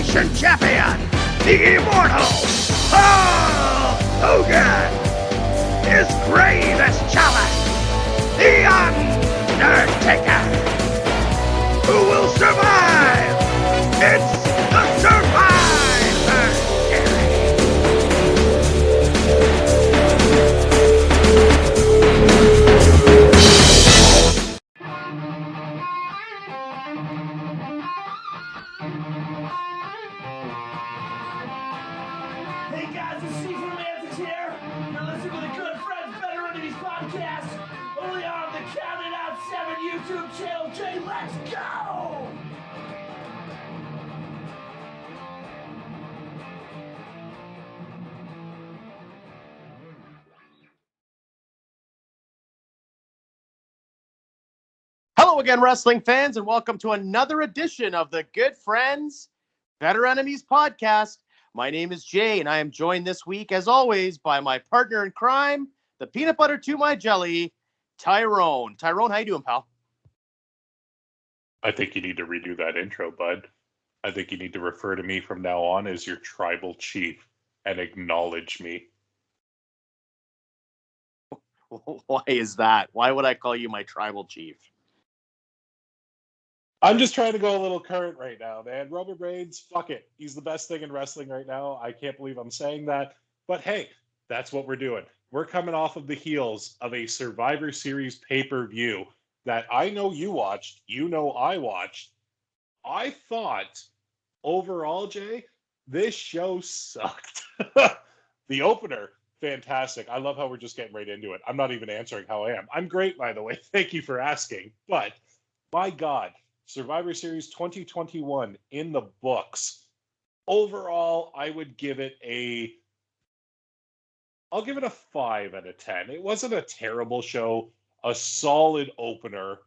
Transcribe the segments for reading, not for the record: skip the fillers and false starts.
Elimination Champion, the Immortal Hulk Hogan. His gravest challenge, the Undertaker. Who will survive? It's the Survivor Series. Hey guys, it's Steve from Mantis here. You're listening to the Good Friends Better Enemies podcast, only on the Counted Out 7 YouTube channel. Jay, let's go! Hello again, wrestling fans, and welcome to another edition of the Good Friends Better Enemies podcast. My name is Jay, and I am joined this week, as always, by my partner in crime, the peanut butter to my jelly, Tyrone. Tyrone, how you doing, pal? I think you need to redo that intro, bud. I think you need to refer to me from now on as your tribal chief and acknowledge me. Why is that? Why would I call you my tribal chief? I'm just trying to go a little current right now, man. Roman Reigns, fuck it. He's the best thing in wrestling right now. I can't believe I'm saying that. But hey, that's what we're doing. We're coming off of the heels of a Survivor Series pay-per-view that I know you watched. You know I watched. I thought, overall, Jay, this show sucked. The opener, fantastic. I love how we're just getting right into it. I'm not even answering how I am. I'm great, by the way. Thank you for asking. But, my God, Survivor Series 2021 in the books. Overall, I would give it I'll give it a 5 out of 10. It wasn't a terrible show. A solid opener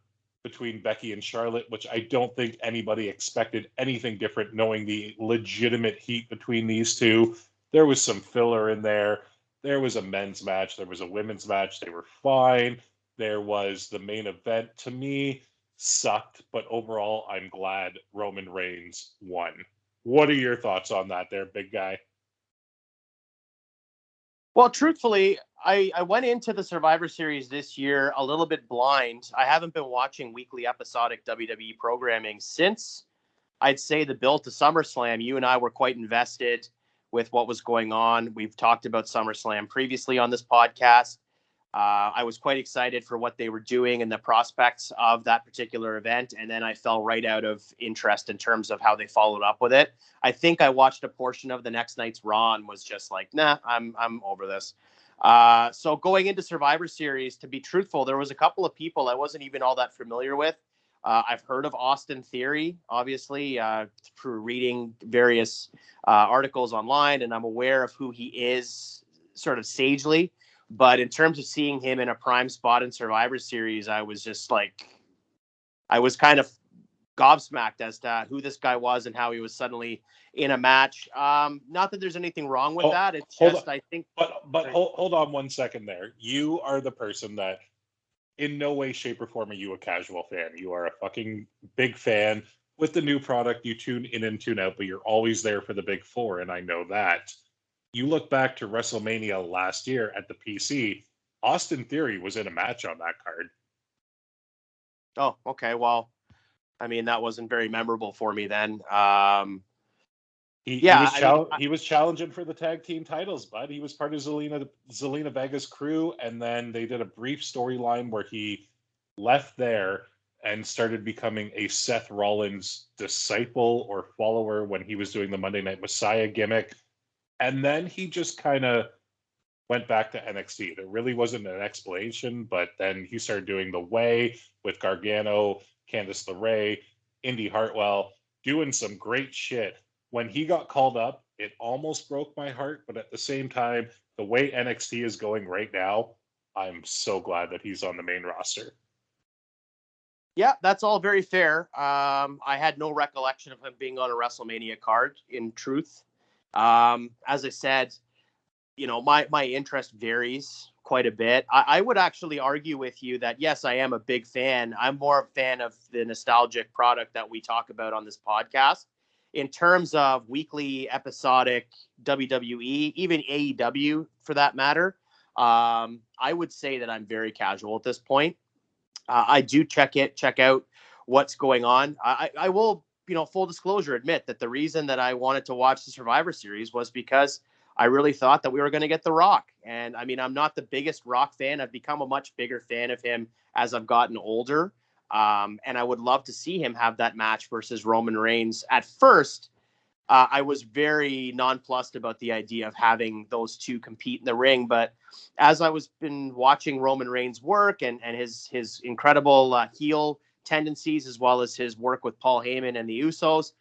between Becky and Charlotte, which I don't think anybody expected anything different, knowing the legitimate heat between these two. There was some filler in there. There was a men's match. There was a women's match. They were fine. There was the main event. To me, sucked, but overall, I'm glad Roman Reigns won. What are your thoughts on that there, big guy? Well, truthfully, I went into the Survivor Series this year a little bit blind. I haven't been watching weekly episodic WWE programming since, I'd say, the build to SummerSlam. You and I were quite invested with what was going on. We've talked about SummerSlam previously on this podcast. I was quite excited for what they were doing and the prospects of that particular event. And then I fell right out of interest in terms of how they followed up with it. I think I watched a portion of the next night's Raw and was just like, nah, I'm over this. So going into Survivor Series, to be truthful, there was a couple of people I wasn't even all that familiar with. I've heard of Austin Theory, obviously, through reading various articles online, and I'm aware of who he is sort of sagely. But in terms of seeing him in a prime spot in Survivor Series, I was just like, I was kind of gobsmacked as to who this guy was and how he was suddenly in a match. Not that there's anything wrong with that. It's just, I think. But hold on 1 second there. You are the person that, in no way, shape, or form, are you a casual fan. You are a fucking big fan. With the new product, you tune in and tune out, but you're always there for the big four, and I know that. You look back to WrestleMania last year at the PC, Austin Theory was in a match on that card. Oh, okay. Well, I mean, that wasn't very memorable for me then. He was challenging for the tag team titles, bud. He was part of Zelina Vega's crew, and then they did a brief storyline where he left there and started becoming a Seth Rollins disciple or follower when he was doing the Monday Night Messiah gimmick. And then he just kind of went back to NXT. There really wasn't an explanation, but then he started doing The Way with Gargano, Candice LeRae, Indy Hartwell, doing some great shit. When he got called up, it almost broke my heart, but at the same time, the way NXT is going right now, I'm so glad that he's on the main roster. Yeah, that's all very fair. I had no recollection of him being on a WrestleMania card, in truth. As I said, you know, my interest varies quite a bit. I would actually argue with you that, yes, I am a big fan. I'm more a fan of the nostalgic product that we talk about on this podcast. in terms of weekly episodic WWE, even AEW for that matter, I would say that I'm very casual at this point. I do check out what's going on. I will, full disclosure, admit that the reason that I wanted to watch the Survivor Series was because I really thought that we were going to get The Rock. And I mean, I'm not the biggest Rock fan. I've become a much bigger fan of him as I've gotten older. And I would love to see him have that match versus Roman Reigns. At first, I was very nonplussed about the idea of having those two compete in the ring. But as I was been watching Roman Reigns work and his incredible heel tendencies, as well as his work with Paul Heyman and the Usos,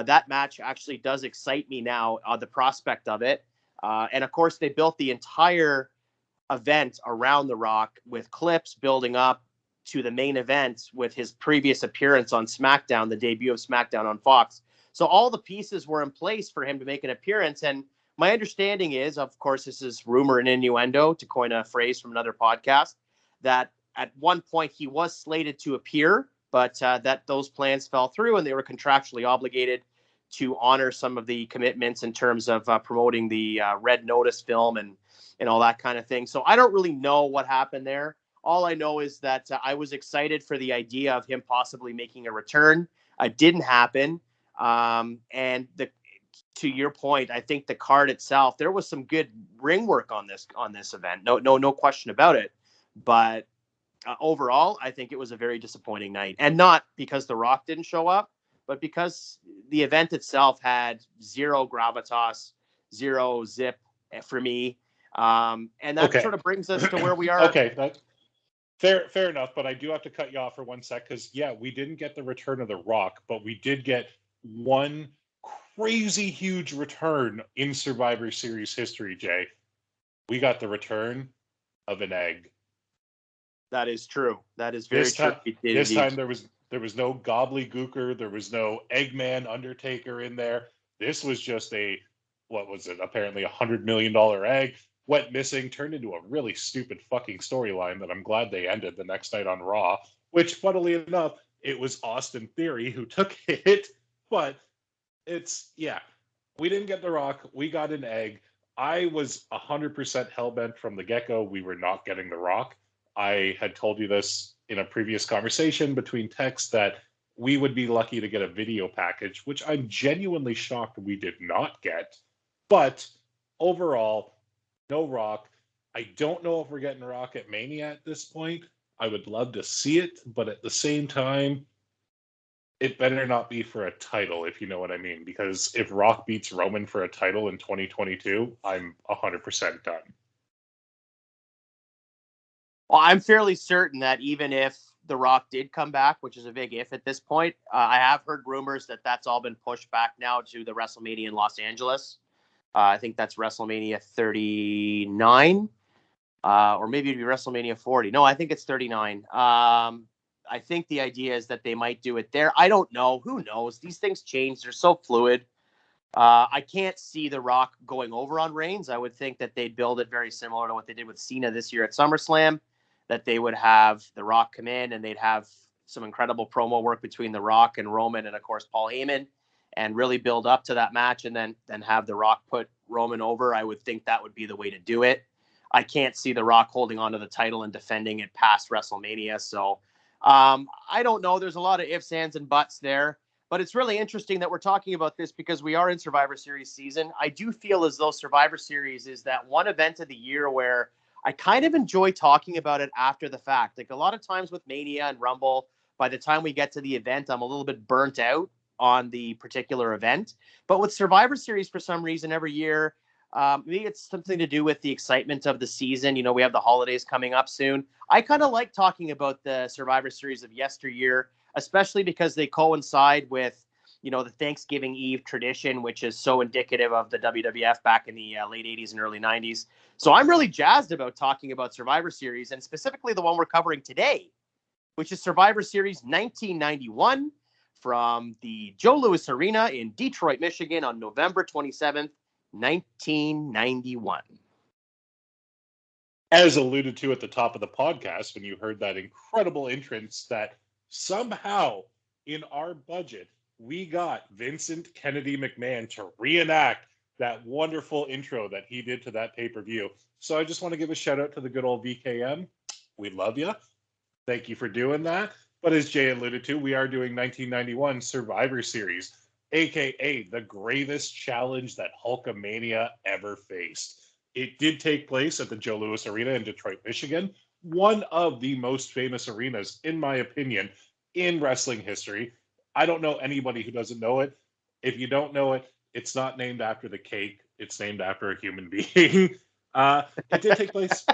that match actually does excite me now, the prospect of it. And of course, they built the entire event around The Rock with clips building up to the main event with his previous appearance on SmackDown, the debut of SmackDown on Fox. So all the pieces were in place for him to make an appearance. And my understanding is, of course, this is rumor and innuendo, to coin a phrase from another podcast, that at one point he was slated to appear, but that those plans fell through and they were contractually obligated to honor some of the commitments in terms of promoting the Red Notice film and all that kind of thing. So I don't really know what happened there. All I know is that I was excited for the idea of him possibly making a return. It didn't happen. And to your point, I think the card itself, there was some good ring work on this event. No question about it. But overall, I think it was a very disappointing night, and not because The Rock didn't show up, but because the event itself had zero gravitas, zero zip for me. And that sort of brings us to where we are. Okay. Fair enough, but I do have to cut you off for one sec because, we didn't get the return of The Rock, but we did get one crazy huge return in Survivor Series history, Jay. We got the return of an egg. That is true. That is very true. This time there was no gobbledygooker. There was no Eggman Undertaker in there. This was just apparently $100 million egg. Went missing, turned into a really stupid fucking storyline that I'm glad they ended the next night on Raw, which, funnily enough, it was Austin Theory who took it. But we didn't get The Rock. We got an egg. I was 100% hellbent from the get-go. We were not getting The Rock. I had told you this in a previous conversation between texts that we would be lucky to get a video package, which I'm genuinely shocked we did not get. But overall, no Rock. I don't know if we're getting Rock at Mania at this point. I would love to see it, but at the same time, it better not be for a title, if you know what I mean. Because if Rock beats Roman for a title in 2022, I'm 100% done. Well, I'm fairly certain that even if The Rock did come back, which is a big if at this point, I have heard rumors that that's all been pushed back now to the WrestleMania in Los Angeles. I think that's WrestleMania 39, or maybe it'd be WrestleMania 40. No, I think it's 39. I think the idea is that they might do it there. I don't know. Who knows? These things change. They're so fluid. I can't see The Rock going over on Reigns. I would think that they'd build it very similar to what they did with Cena this year at SummerSlam, that they would have The Rock come in and they'd have some incredible promo work between The Rock and Roman and, of course, Paul Heyman, and really build up to that match and then have The Rock put Roman over. I would think that would be the way to do it. I can't see The Rock holding on to the title and defending it past WrestleMania. So I don't know. There's a lot of ifs, ands, and buts there. But it's really interesting that we're talking about this because we are in Survivor Series season. I do feel as though Survivor Series is that one event of the year where I kind of enjoy talking about it after the fact. Like a lot of times with Mania and Rumble, by the time we get to the event, I'm a little bit burnt out on the particular event. But with Survivor Series, for some reason, every year, maybe it's something to do with the excitement of the season. We have the holidays coming up soon. I kind of like talking about the Survivor Series of yesteryear, especially because they coincide with, the Thanksgiving Eve tradition, which is so indicative of the WWF back in the late 80s and early 90s. So I'm really jazzed about talking about Survivor Series, and specifically the one we're covering today, which is Survivor Series 1991 from the Joe Louis Arena in Detroit, Michigan on November 27th, 1991. As alluded to at the top of the podcast, when you heard that incredible entrance that somehow in our budget we got Vincent Kennedy McMahon to reenact that wonderful intro that he did to that pay-per-view. So I just want to give a shout out to the good old VKM. We love you. Thank you for doing that. But as Jay alluded to, we are doing 1991 Survivor Series, aka the gravest challenge that Hulkamania ever faced. It did take place at the Joe Louis Arena in Detroit, Michigan, one of the most famous arenas, in my opinion, in wrestling history. I don't know anybody who doesn't know it. If you don't know it, it's not named after the cake. It's named after a human being. It did take place.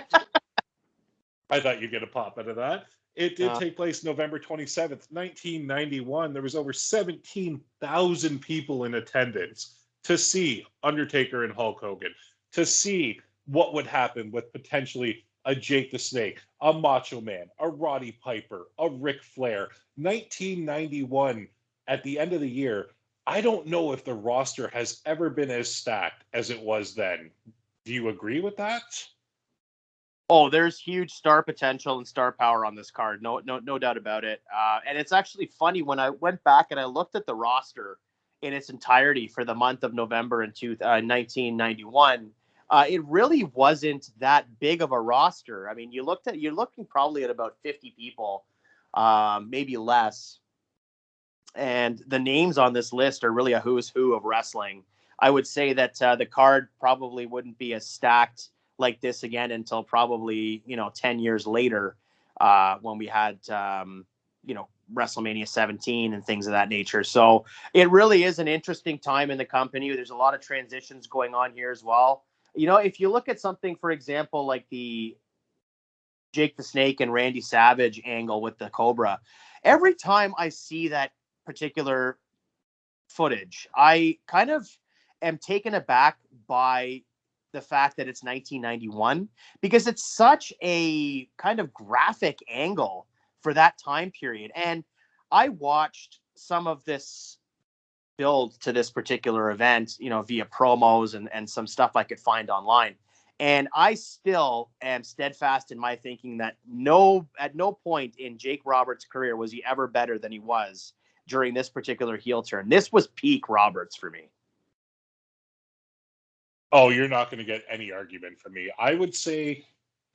I thought you'd get a pop out of that. It did take place November 27th, 1991. There was over 17,000 people in attendance to see Undertaker and Hulk Hogan, to see what would happen with potentially a Jake the Snake, a Macho Man, a Roddy Piper, a Ric Flair. 1991, at the end of the year, I don't know if the roster has ever been as stacked as it was then. Do you agree with that? Oh, there's huge star potential and star power on this card. No doubt about it. And it's actually funny when I went back and I looked at the roster in its entirety for the month of November in 1991. It really wasn't that big of a roster. I mean, you're looking probably at about 50 people, maybe less. And the names on this list are really a who's who of wrestling. I would say that the card probably wouldn't be as stacked like this again until probably 10 years later, when we had WrestleMania 17 and things of that nature. So it really is an interesting time in the company. There's a lot of transitions going on here as well. If you look at something, for example, like the Jake the Snake and Randy Savage angle with the Cobra, every time I see that particular footage, I kind of am taken aback by the fact that it's 1991, because it's such a kind of graphic angle for that time period. And I watched some of this build to this particular event, via promos and some stuff I could find online. And I still am steadfast in my thinking that at no point in Jake Roberts' career was he ever better than he was during this particular heel turn. This was peak Roberts for me. Oh, you're not going to get any argument from me. I would say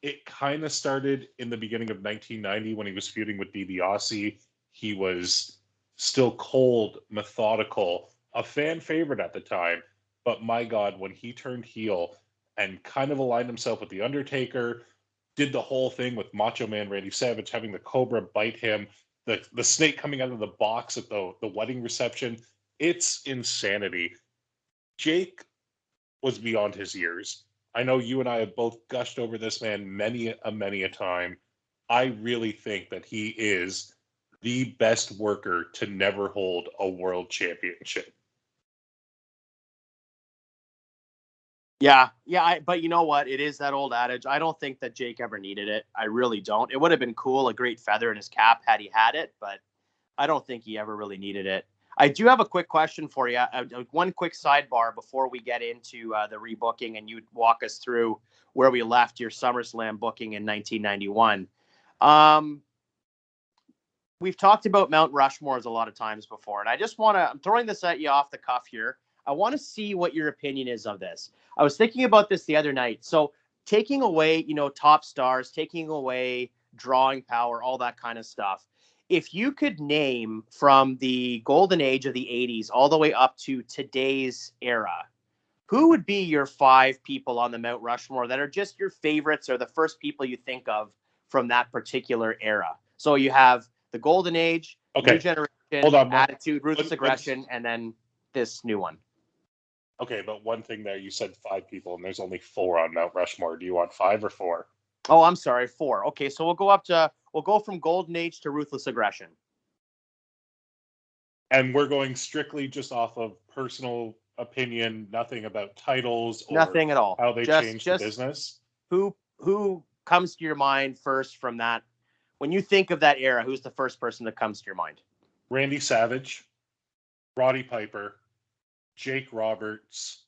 it kind of started in the beginning of 1990 when he was feuding with DiBiase. He was still cold, methodical, a fan favorite at the time. But my God, when he turned heel and kind of aligned himself with The Undertaker, did the whole thing with Macho Man Randy Savage, having the Cobra bite him, the snake coming out of the box at the wedding reception. It's insanity. Jake was beyond his years. I know you and I have both gushed over this man many a time. I really think that he is the best worker to never hold a world championship. Yeah. But you know what? It is that old adage. I don't think that Jake ever needed it. I really don't. It would have been cool, a great feather in his cap had he had it, but I don't think he ever really needed it. I do have a quick question for you. One quick sidebar before we get into the rebooking and you walk us through where we left your SummerSlam booking in 1991. We've talked about Mount Rushmores a lot of times before, and I'm throwing this at you off the cuff here. I want to see what your opinion is of this. I was thinking about this the other night. So taking away, top stars, taking away drawing power, all that kind of stuff. If you could name from the golden age of the 80s all the way up to today's era, who would be your 5 people on the Mount Rushmore that are just your favorites or the first people you think of from that particular era? So you have the golden age, New Generation, Attitude, Ruthless Aggression, and then this new one. Okay, but one thing there, you said 5 people, and there's only 4 on Mount Rushmore. Do you want 5 or 4? Oh, I'm sorry, 4. Okay, so we'll go from Golden Age to Ruthless Aggression. And we're going strictly just off of personal opinion, nothing about titles or nothing at all. How they changed the business. Who comes to your mind first from that? When you think of that era, who's the first person that comes to your mind? Randy Savage, Roddy Piper, Jake Roberts,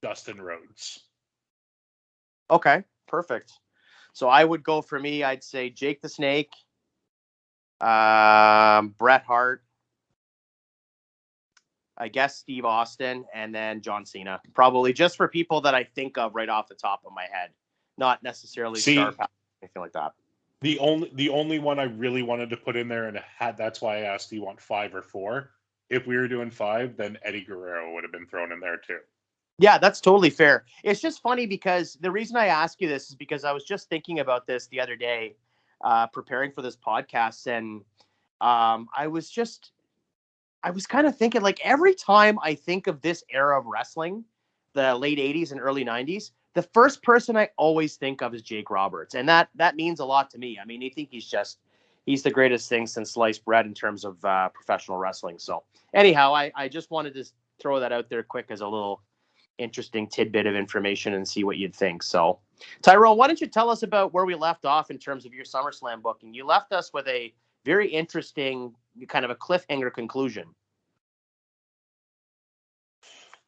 Dustin Rhodes. Okay, perfect. So I would go, for me, I'd say Jake the Snake, Bret Hart, I guess Steve Austin, and then John Cena. Probably just for people that I think of right off the top of my head, not necessarily star power, anything like that. The only one I really wanted to put in there, and that's why I asked, do you want 5 or 4? If we were doing 5, then Eddie Guerrero would have been thrown in there too. Yeah, that's totally fair. It's just funny because the reason I ask you this is because I was just thinking about this the other day, preparing for this podcast, and I was kind of thinking, like, every time I think of this era of wrestling, the late 80s and early 90s, the first person I always think of is Jake Roberts. And that means a lot to me. I mean, I think he's the greatest thing since sliced bread in terms of professional wrestling. So anyhow, I just wanted to throw that out there quick as a little interesting tidbit of information and see what you'd think. So Tyrone, why don't you tell us about where we left off in terms of your SummerSlam booking? You left us with a very interesting kind of a cliffhanger conclusion.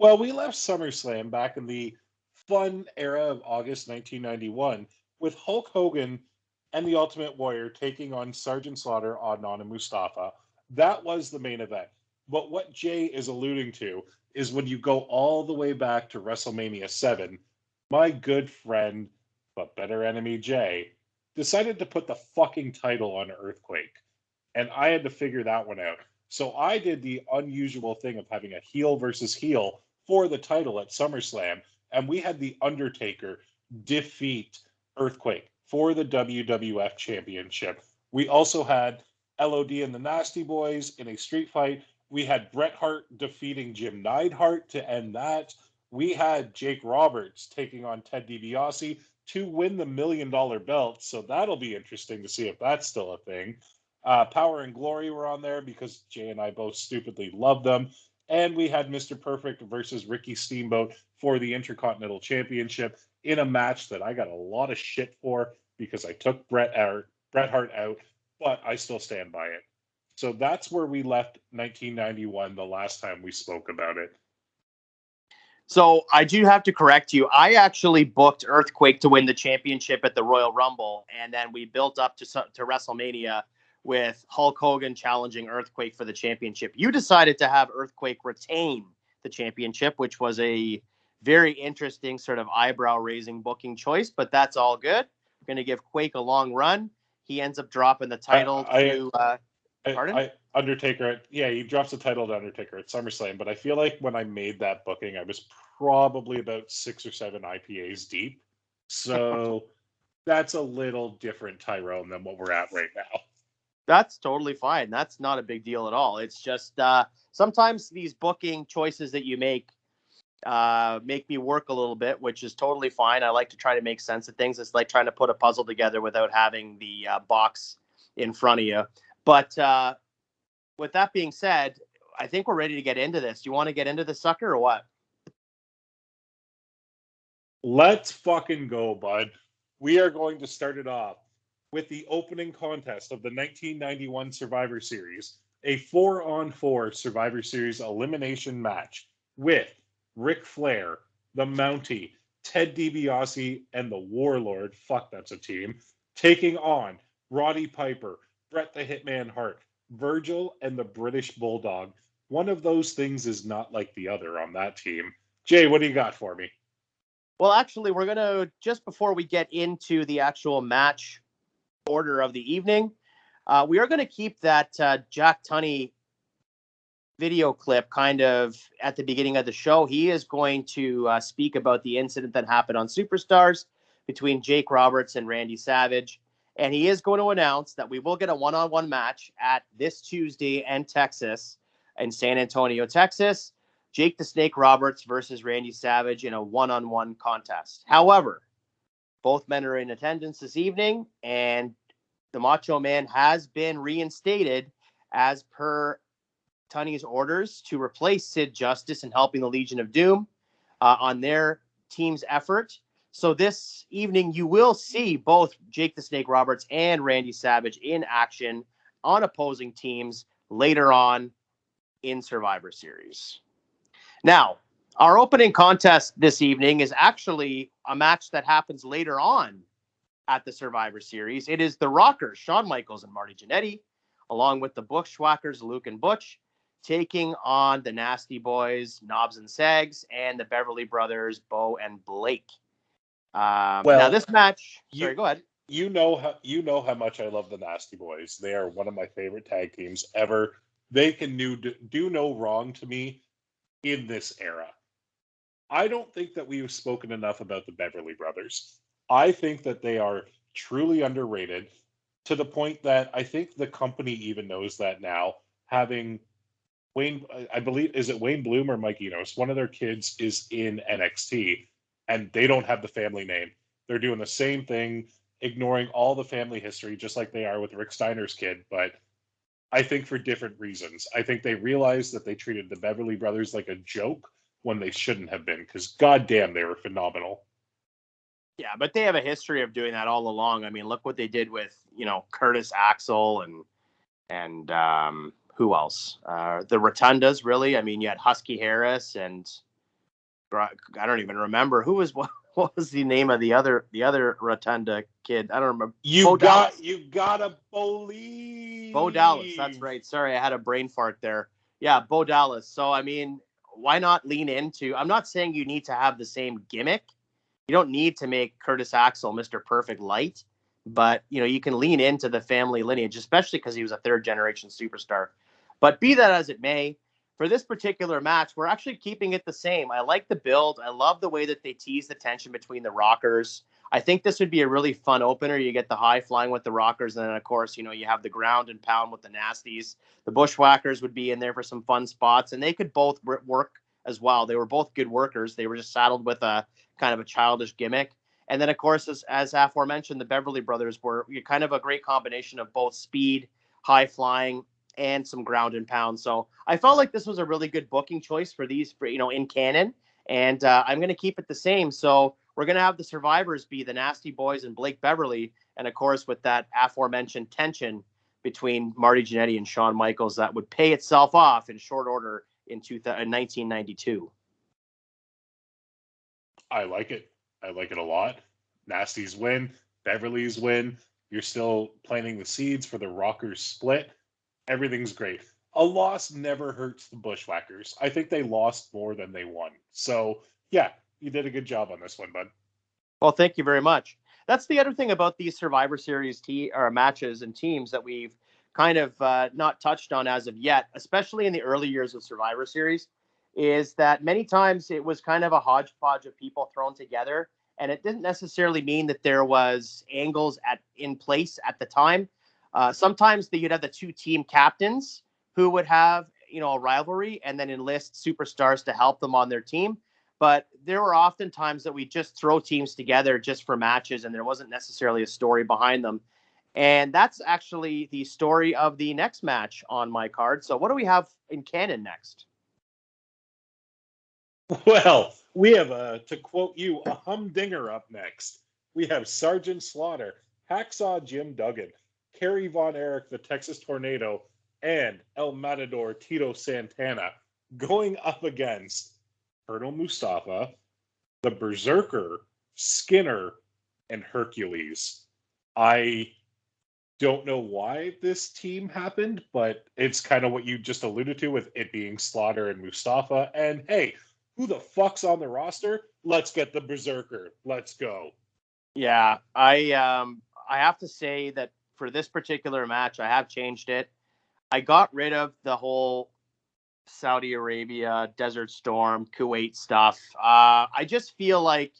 Well, we left SummerSlam back in the fun era of August 1991 with Hulk Hogan and the Ultimate Warrior taking on Sergeant Slaughter, Adnan, and Mustafa. That was the main event. But what Jay is alluding to is when you go all the way back to WrestleMania 7, my good friend, but better enemy Jay, decided to put the fucking title on Earthquake. And I had to figure that one out. So I did the unusual thing of having a heel versus heel for the title at SummerSlam. And we had The Undertaker defeat Earthquake for the WWF Championship. We also had LOD and the Nasty Boys in a street fight. We had Bret Hart defeating Jim Neidhart to end that. We had Jake Roberts taking on Ted DiBiase to win the $1 million belt. So that'll be interesting to see if that's still a thing. Power and Glory were on there because Jay and I both stupidly love them. And we had Mr. Perfect versus Ricky Steamboat for the Intercontinental Championship in a match that I got a lot of shit for because I took Bret Hart out, but I still stand by it. So that's where we left 1991 the last time we spoke about it. So I do have to correct you. I actually booked Earthquake to win the championship at the Royal Rumble, and then we built up to WrestleMania with Hulk Hogan challenging Earthquake for the championship. You decided to have Earthquake retain the championship, which was a very interesting sort of eyebrow-raising booking choice, but that's all good. We're going to give Quake a long run. He ends up dropping the title pardon? Undertaker. He drops the title to Undertaker at SummerSlam, but I feel like when I made that booking, I was probably about 6 or 7 IPAs deep. So that's a little different, Tyrone, than what we're at right now. That's totally fine. That's not a big deal at all. It's just sometimes these booking choices that you make me work a little bit, which is totally fine. I like to try to make sense of things. It's like trying to put a puzzle together without having the box in front of you. But with that being said, I think we're ready to get into this. Do you want to get into the sucker or what? Let's fucking go, bud. We are going to start it off with the opening contest of the 1991 Survivor Series, a 4-on-4 Survivor Series elimination match with Ric Flair, the Mountie, Ted DiBiase, and the Warlord, fuck, that's a team, taking on Roddy Piper, Bret the Hitman Hart, Virgil, and the British Bulldog. One of those things is not like the other on that team. Jay, what do you got for me? Well, actually, we're going to, just before we get into the actual match order of the evening, we are going to keep that Jack Tunney video clip kind of at the beginning of the show. He is going to speak about the incident that happened on Superstars between Jake Roberts and Randy Savage. And he is going to announce that we will get a one-on-one match at this Tuesday in Texas, in San Antonio, Texas. Jake the Snake Roberts versus Randy Savage in a one-on-one contest. However, both men are in attendance this evening, and the Macho Man has been reinstated as per Tunney's orders to replace Sid Justice in helping the Legion of Doom on their team's effort. So this evening, you will see both Jake the Snake Roberts and Randy Savage in action on opposing teams later on in Survivor Series. Now, our opening contest this evening is actually a match that happens later on at the Survivor Series. It is the Rockers, Shawn Michaels and Marty Jannetty, along with the Bushwhackers, Luke and Butch, taking on the Nasty Boys, Knobs and Sags, and the Beverly Brothers, Bo and Blake. Now this match. Sorry, go ahead. You know how much I love the Nasty Boys. They are one of my favorite tag teams ever. They can do no wrong to me in this era. I don't think that we've spoken enough about the Beverly Brothers. I think that they are truly underrated to the point that I think the company even knows that now. Having Wayne, I believe, is it Wayne Bloom or Mike Enos? One of their kids is in NXT, and they don't have the family name. They're doing the same thing, ignoring all the family history, just like they are with Rick Steiner's kid, but I think for different reasons. I think they realized that they treated the Beverly Brothers like a joke when they shouldn't have been, because goddamn, they were phenomenal. Yeah, but they have a history of doing that all along. I mean, look what they did with, Curtis Axel and who else? The Rotundas, really. I mean, you had Husky Harris and I don't even remember what was the name of the other Rotunda kid. I don't remember. You gotta believe. Bo Dallas, that's right. Sorry, I had a brain fart there. Yeah, Bo Dallas. So I mean, why not lean into? I'm not saying you need to have the same gimmick. You don't need to make Curtis Axel Mr. Perfect light, but you can lean into the family lineage, especially because he was a third generation superstar. But be that as it may, for this particular match, we're actually keeping it the same. I like the build. I love the way that they tease the tension between the Rockers. I think this would be a really fun opener. You get the high flying with the Rockers, and then of course, you have the ground and pound with the Nasties. The Bushwhackers would be in there for some fun spots, and they could both work as well. They were both good workers. They were just saddled with a kind of a childish gimmick. And then, of course, as aforementioned, the Beverly Brothers were kind of a great combination of both speed, high flying, and some ground and pound. So I felt like this was a really good booking choice for these, in canon. And I'm going to keep it the same. So we're going to have the survivors be the Nasty Boys and Blake Beverly. And of course, with that aforementioned tension between Marty Jannetty and Shawn Michaels, that would pay itself off in short order in 1992. I like it. I like it a lot. Nasties win. Beverly's win. You're still planting the seeds for the Rockers split. Everything's great. A loss never hurts the Bushwhackers. I think they lost more than they won. So, yeah, you did a good job on this one, bud. Well, thank you very much. That's the other thing about these Survivor Series matches and teams that we've kind of not touched on as of yet, especially in the early years of Survivor Series, is that many times it was kind of a hodgepodge of people thrown together, and it didn't necessarily mean that there was angles in place at the time. Sometimes you'd have the two team captains who would have, a rivalry and then enlist superstars to help them on their team. But there were often times that we just throw teams together just for matches, and there wasn't necessarily a story behind them. And that's actually the story of the next match on my card. So what do we have in canon next? Well, we have, to quote you, a humdinger up next. We have Sergeant Slaughter, Hacksaw Jim Duggan, Kerry Von Erich, the Texas Tornado, and El Matador Tito Santana going up against Colonel Mustafa, the Berserker, Skinner, and Hercules. I don't know why this team happened, but it's kind of what you just alluded to with it being Slaughter and Mustafa. And hey, who the fuck's on the roster? Let's get the Berserker. Let's go. Yeah, I have to say that for this particular match, I have changed it. I got rid of the whole Saudi Arabia, Desert Storm, Kuwait stuff. I just feel like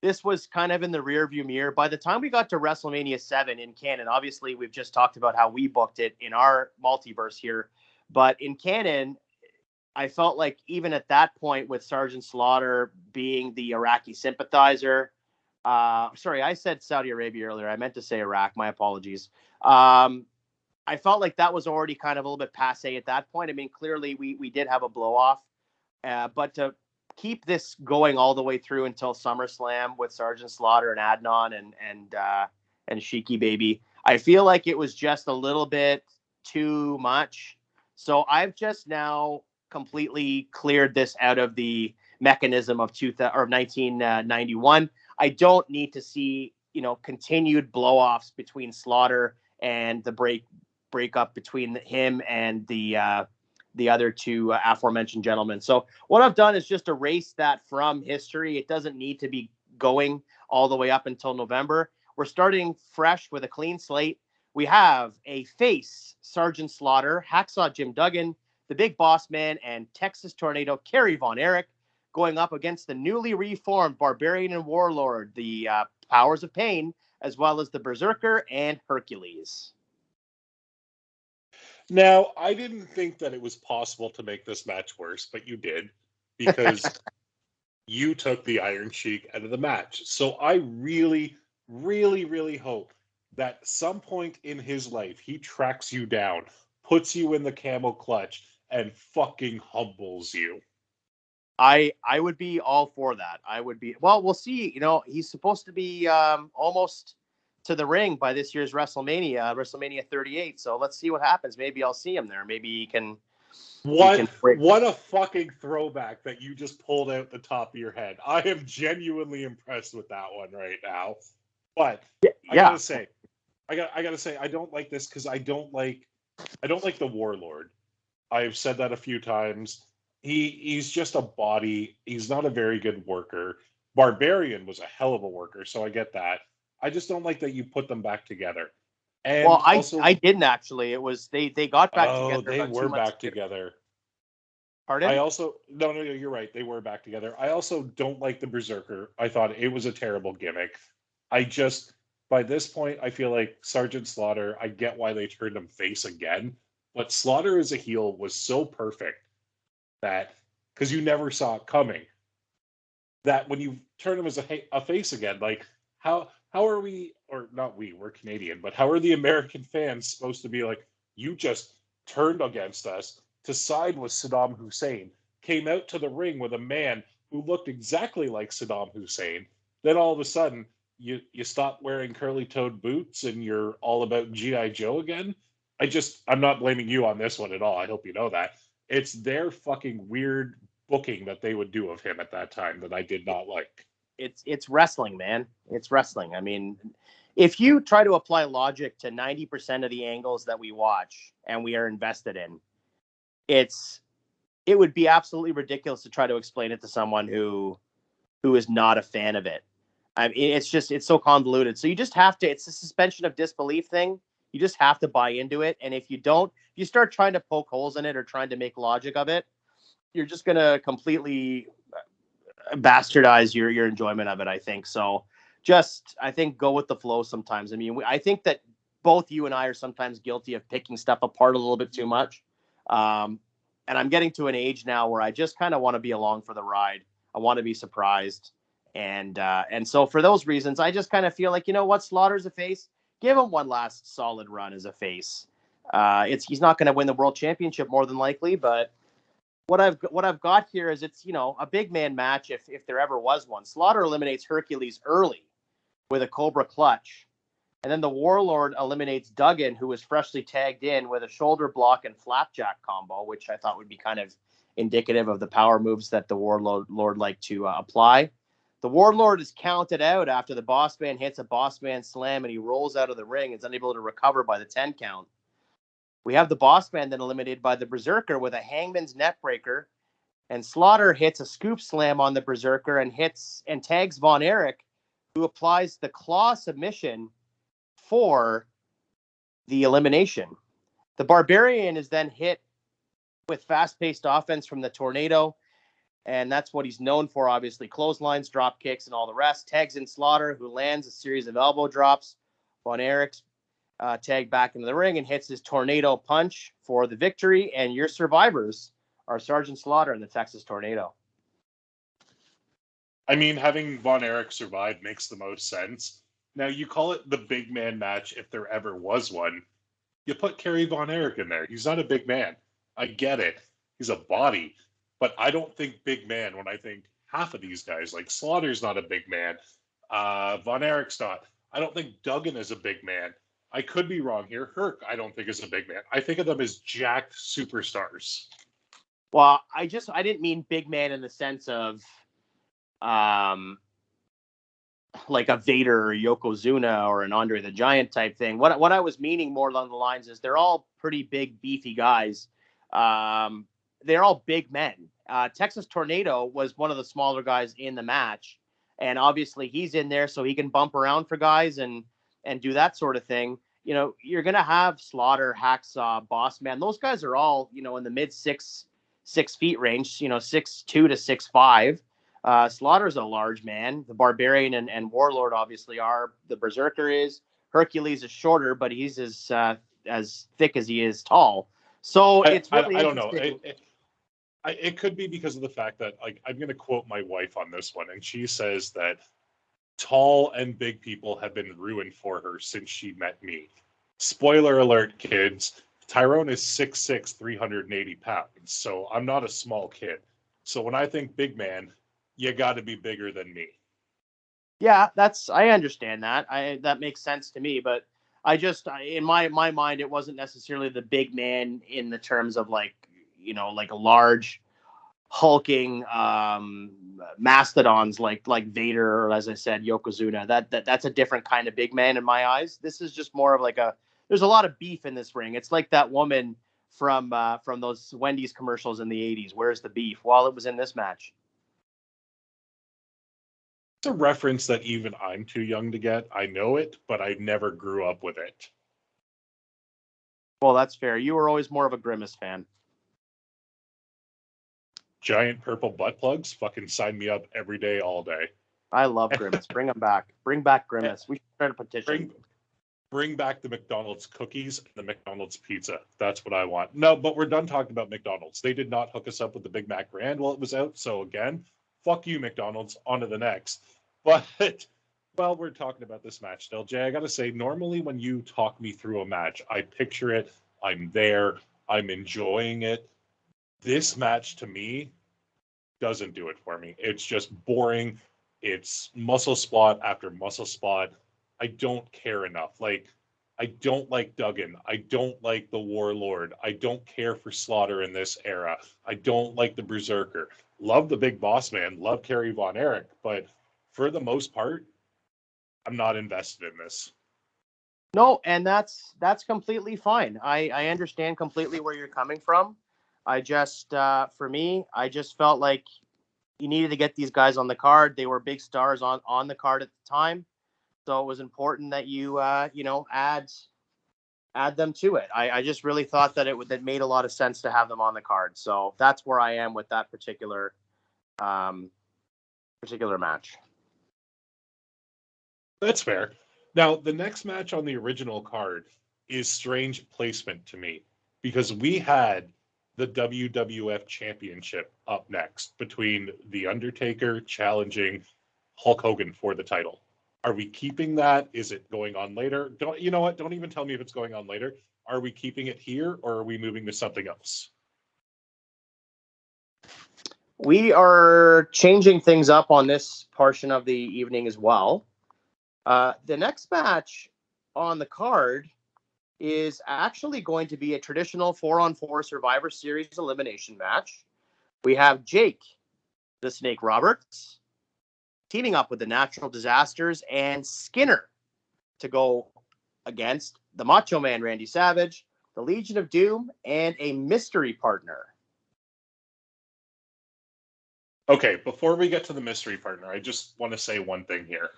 this was kind of in the rearview mirror. By the time we got to WrestleMania 7 in canon, obviously we've just talked about how we booked it in our multiverse here. But in canon, I felt like even at that point with Sergeant Slaughter being the Iraqi sympathizer, sorry, I said Saudi Arabia earlier. I meant to say Iraq. My apologies. I felt like that was already kind of a little bit passé at that point. I mean, clearly we did have a blow off, but to keep this going all the way through until SummerSlam with Sergeant Slaughter and Adnan and Sheiky Baby, I feel like it was just a little bit too much. So I've just now completely cleared this out of the mechanism of 1991. I don't need to see, continued blow-offs between Slaughter and the breakup between him and the the other two aforementioned gentlemen. So what I've done is just erase that from history. It doesn't need to be going all the way up until November. We're starting fresh with a clean slate. We have a face, Sergeant Slaughter, Hacksaw Jim Duggan, the Big Boss Man, and Texas Tornado, Kerry Von Erich, going up against the newly reformed Barbarian and Warlord, the Powers of Pain, as well as the Berserker and Hercules. Now, I didn't think that it was possible to make this match worse, but you did, because you took the Iron Sheik out of the match. So I really, really, really hope that some point in his life, he tracks you down, puts you in the camel clutch, and fucking humbles you. I would be all for that. I would be. Well, we'll see. You know, he's supposed to be almost to the ring by this year's WrestleMania 38. So let's see what happens. Maybe I'll see him there. Maybe he can. What a fucking throwback that you just pulled out the top of your head. I am genuinely impressed with that one right now. But I gotta say, I don't like this because I don't like the Warlord. I've said that a few times. He's just a body. He's not a very good worker. Barbarian was a hell of a worker, so I get that. I just don't like that you put them back together. And well, also, I didn't actually. It was they got back together. They were back together. Pardon? I also no, you're right. They were back together. I also don't like the Berserker. I thought it was a terrible gimmick. By this point, I feel like Sergeant Slaughter, I get why they turned him face again, but Slaughter as a heel was so perfect that, because you never saw it coming, that when you turn him as a face again, like, how are we, or not we, we're Canadian, but how are the American fans supposed to be like, you just turned against us to side with Saddam Hussein, came out to the ring with a man who looked exactly like Saddam Hussein, then all of a sudden, you stop wearing curly-toed boots and you're all about G.I. Joe again? I'm not blaming you on this one at all. I hope you know that. It's their fucking weird booking that they would do of him at that time that I did not like. It's wrestling, man. It's wrestling. I mean, if you try to apply logic to 90% of the angles that we watch and we are invested in, it would be absolutely ridiculous to try to explain it to someone who is not a fan of it. I mean, it's so convoluted. So you just have to, it's a suspension of disbelief thing. You just have to buy into it. And if you don't, you start trying to poke holes in it or trying to make logic of it, you're just going to completely bastardize your enjoyment of it, I think. So I think go with the flow sometimes. I mean, I think that both you and I are sometimes guilty of picking stuff apart a little bit too much. And I'm getting to an age now where I just kind of want to be along for the ride. I want to be surprised. And so for those reasons, I just kind of feel like, you know what, Slaughter's a face. Give him one last solid run as a face. He's not going to win the world championship more than likely, but what I've got here is it's, you know, a big man match if there ever was one. Slaughter eliminates Hercules early with a Cobra clutch, and then the Warlord eliminates Duggan, who was freshly tagged in with a shoulder block and flapjack combo, which I thought would be kind of indicative of the power moves that the Warlord like to apply. The Warlord is counted out after the Boss Man hits a Boss Man slam and he rolls out of the ring and is unable to recover by the 10 count. We have the Boss Man then eliminated by the Berserker with a Hangman's Neck Breaker, and Slaughter hits a scoop slam on the Berserker and tags Von Erich, who applies the claw submission for the elimination. The Barbarian is then hit with fast-paced offense from the Tornado, and that's what he's known for, obviously. Clotheslines, drop kicks, and all the rest. Tags in Slaughter, who lands a series of elbow drops. Von Erich's tagged back into the ring and hits his Tornado punch for the victory. And your survivors are Sergeant Slaughter and the Texas Tornado. I mean, having Von Erich survive makes the most sense. Now, you call it the big man match if there ever was one. You put Kerry Von Erich in there. He's not a big man. I get it. He's a body. But I don't think big man when I think half of these guys. Like, Slaughter's not a big man. Von Erich's not. I don't think Duggan is a big man. I could be wrong here. Herc, I don't think is a big man. I think of them as jacked superstars. Well, I didn't mean big man in the sense of like a Vader or Yokozuna or an Andre the Giant type thing. What I was meaning more along the lines is they're all pretty big, beefy guys. They're all big men. Texas Tornado was one of the smaller guys in the match, and obviously he's in there so he can bump around for guys and do that sort of thing. You know, you're gonna have Slaughter, Hacksaw, Boss Man. Those guys are all, you know, in the mid 6 feet range. You know, 6'2" to 6'5". Slaughter's a large man. The Barbarian and Warlord obviously are. The Berserker is. Hercules is shorter, but he's as thick as he is tall. So it's really I don't know. interesting. It could be because of the fact that, like, I'm going to quote my wife on this one, and she says that tall and big people have been ruined for her since she met me. Spoiler alert, kids. Tyrone is 6'6", 380 pounds, so I'm not a small kid. So when I think big man, you got to be bigger than me. Yeah, I understand that. That makes sense to me, but in my mind, it wasn't necessarily the big man in the terms of, like, you know, like a large hulking mastodons like Vader, or, as I said, Yokozuna. That's a different kind of big man in my eyes. This is just more of like there's a lot of beef in this ring. It's like that woman from those Wendy's commercials in the 80s. Where's the beef? Well, it was in this match. It's a reference that even I'm too young to get. I know it, but I never grew up with it. Well, that's fair. You were always more of a Grimace fan. Giant purple butt plugs, fucking sign me up every day, all day. I love Grimace. Bring them back. Bring back Grimace. We should start a petition. Bring back the McDonald's cookies and the McDonald's pizza. That's what I want. No, but we're done talking about McDonald's. They did not hook us up with the Big Mac brand while it was out. So again, fuck you, McDonald's. On to the next. But while we're talking about this match still, Jay, I got to say, normally when you talk me through a match, I picture it. I'm there. I'm enjoying it. This match, to me, doesn't do it for me. It's just boring. It's muscle spot after muscle spot. I don't care enough. Like, I don't like Duggan. I don't like the Warlord. I don't care for Slaughter in this era. I don't like the Berserker. Love the Big Boss Man. Love Kerry Von Erich. But for the most part, I'm not invested in this. No, and that's completely fine. I understand completely where you're coming from. I just, for me, I just felt like you needed to get these guys on the card. They were big stars on the card at the time. So it was important that you, add them to it. I just really thought that that made a lot of sense to have them on the card. So that's where I am with that particular match. That's fair. Now, the next match on the original card is strange placement to me because we had the WWF Championship up next between The Undertaker challenging Hulk Hogan for the title. Are we keeping that? Is it going on later? You know what? Don't even tell me if it's going on later. Are we keeping it here or are we moving to something else? We are changing things up on this portion of the evening as well. The next match on the card is actually going to be a traditional 4-on-4 Survivor Series elimination match. We have Jake, the Snake Roberts, teaming up with the Natural Disasters and Skinner to go against the Macho Man Randy Savage, the Legion of Doom, and a mystery partner. Okay, before we get to the mystery partner, I just want to say one thing here.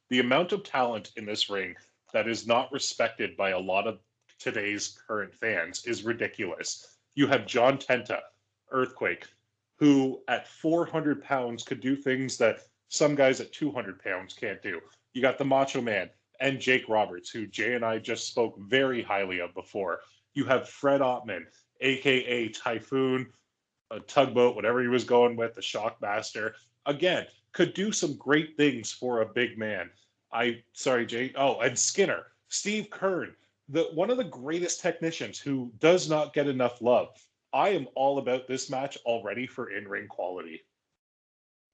The amount of talent in this ring that is not respected by a lot of today's current fans is ridiculous. You have John Tenta, Earthquake, who at 400 pounds could do things that some guys at 200 pounds can't do. You got the Macho Man and Jake Roberts, who Jay and I just spoke very highly of before. You have Fred Ottman, a.k.a. Typhoon, a Tugboat, whatever he was going with, the Shockmaster. Again, could do some great things for a big man. Sorry, Jay. Oh, and Skinner, Steve Kern, one of the greatest technicians who does not get enough love. I am all about this match already for in-ring quality.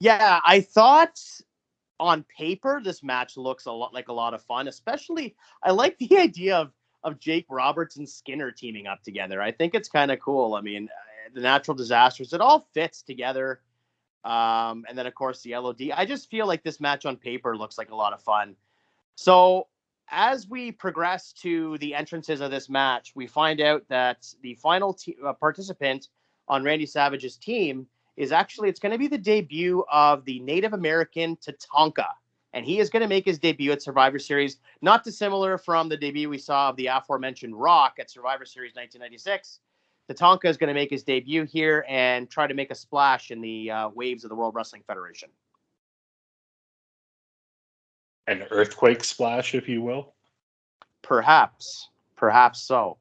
Yeah, I thought on paper this match looks a lot of fun. Especially, I like the idea of Jake Roberts and Skinner teaming up together. I think it's kind of cool. I mean, the Natural Disasters, it all fits together. And then, of course, the LOD. I just feel like this match on paper looks like a lot of fun. So as we progress to the entrances of this match, we find out that the final participant on Randy Savage's team is actually, it's going to be the debut of the Native American Tatanka. And he is going to make his debut at Survivor Series, not dissimilar from the debut we saw of the aforementioned Rock at Survivor Series 1996. Tatanka is going to make his debut here and try to make a splash in the waves of the World Wrestling Federation. An earthquake splash, if you will? Perhaps so.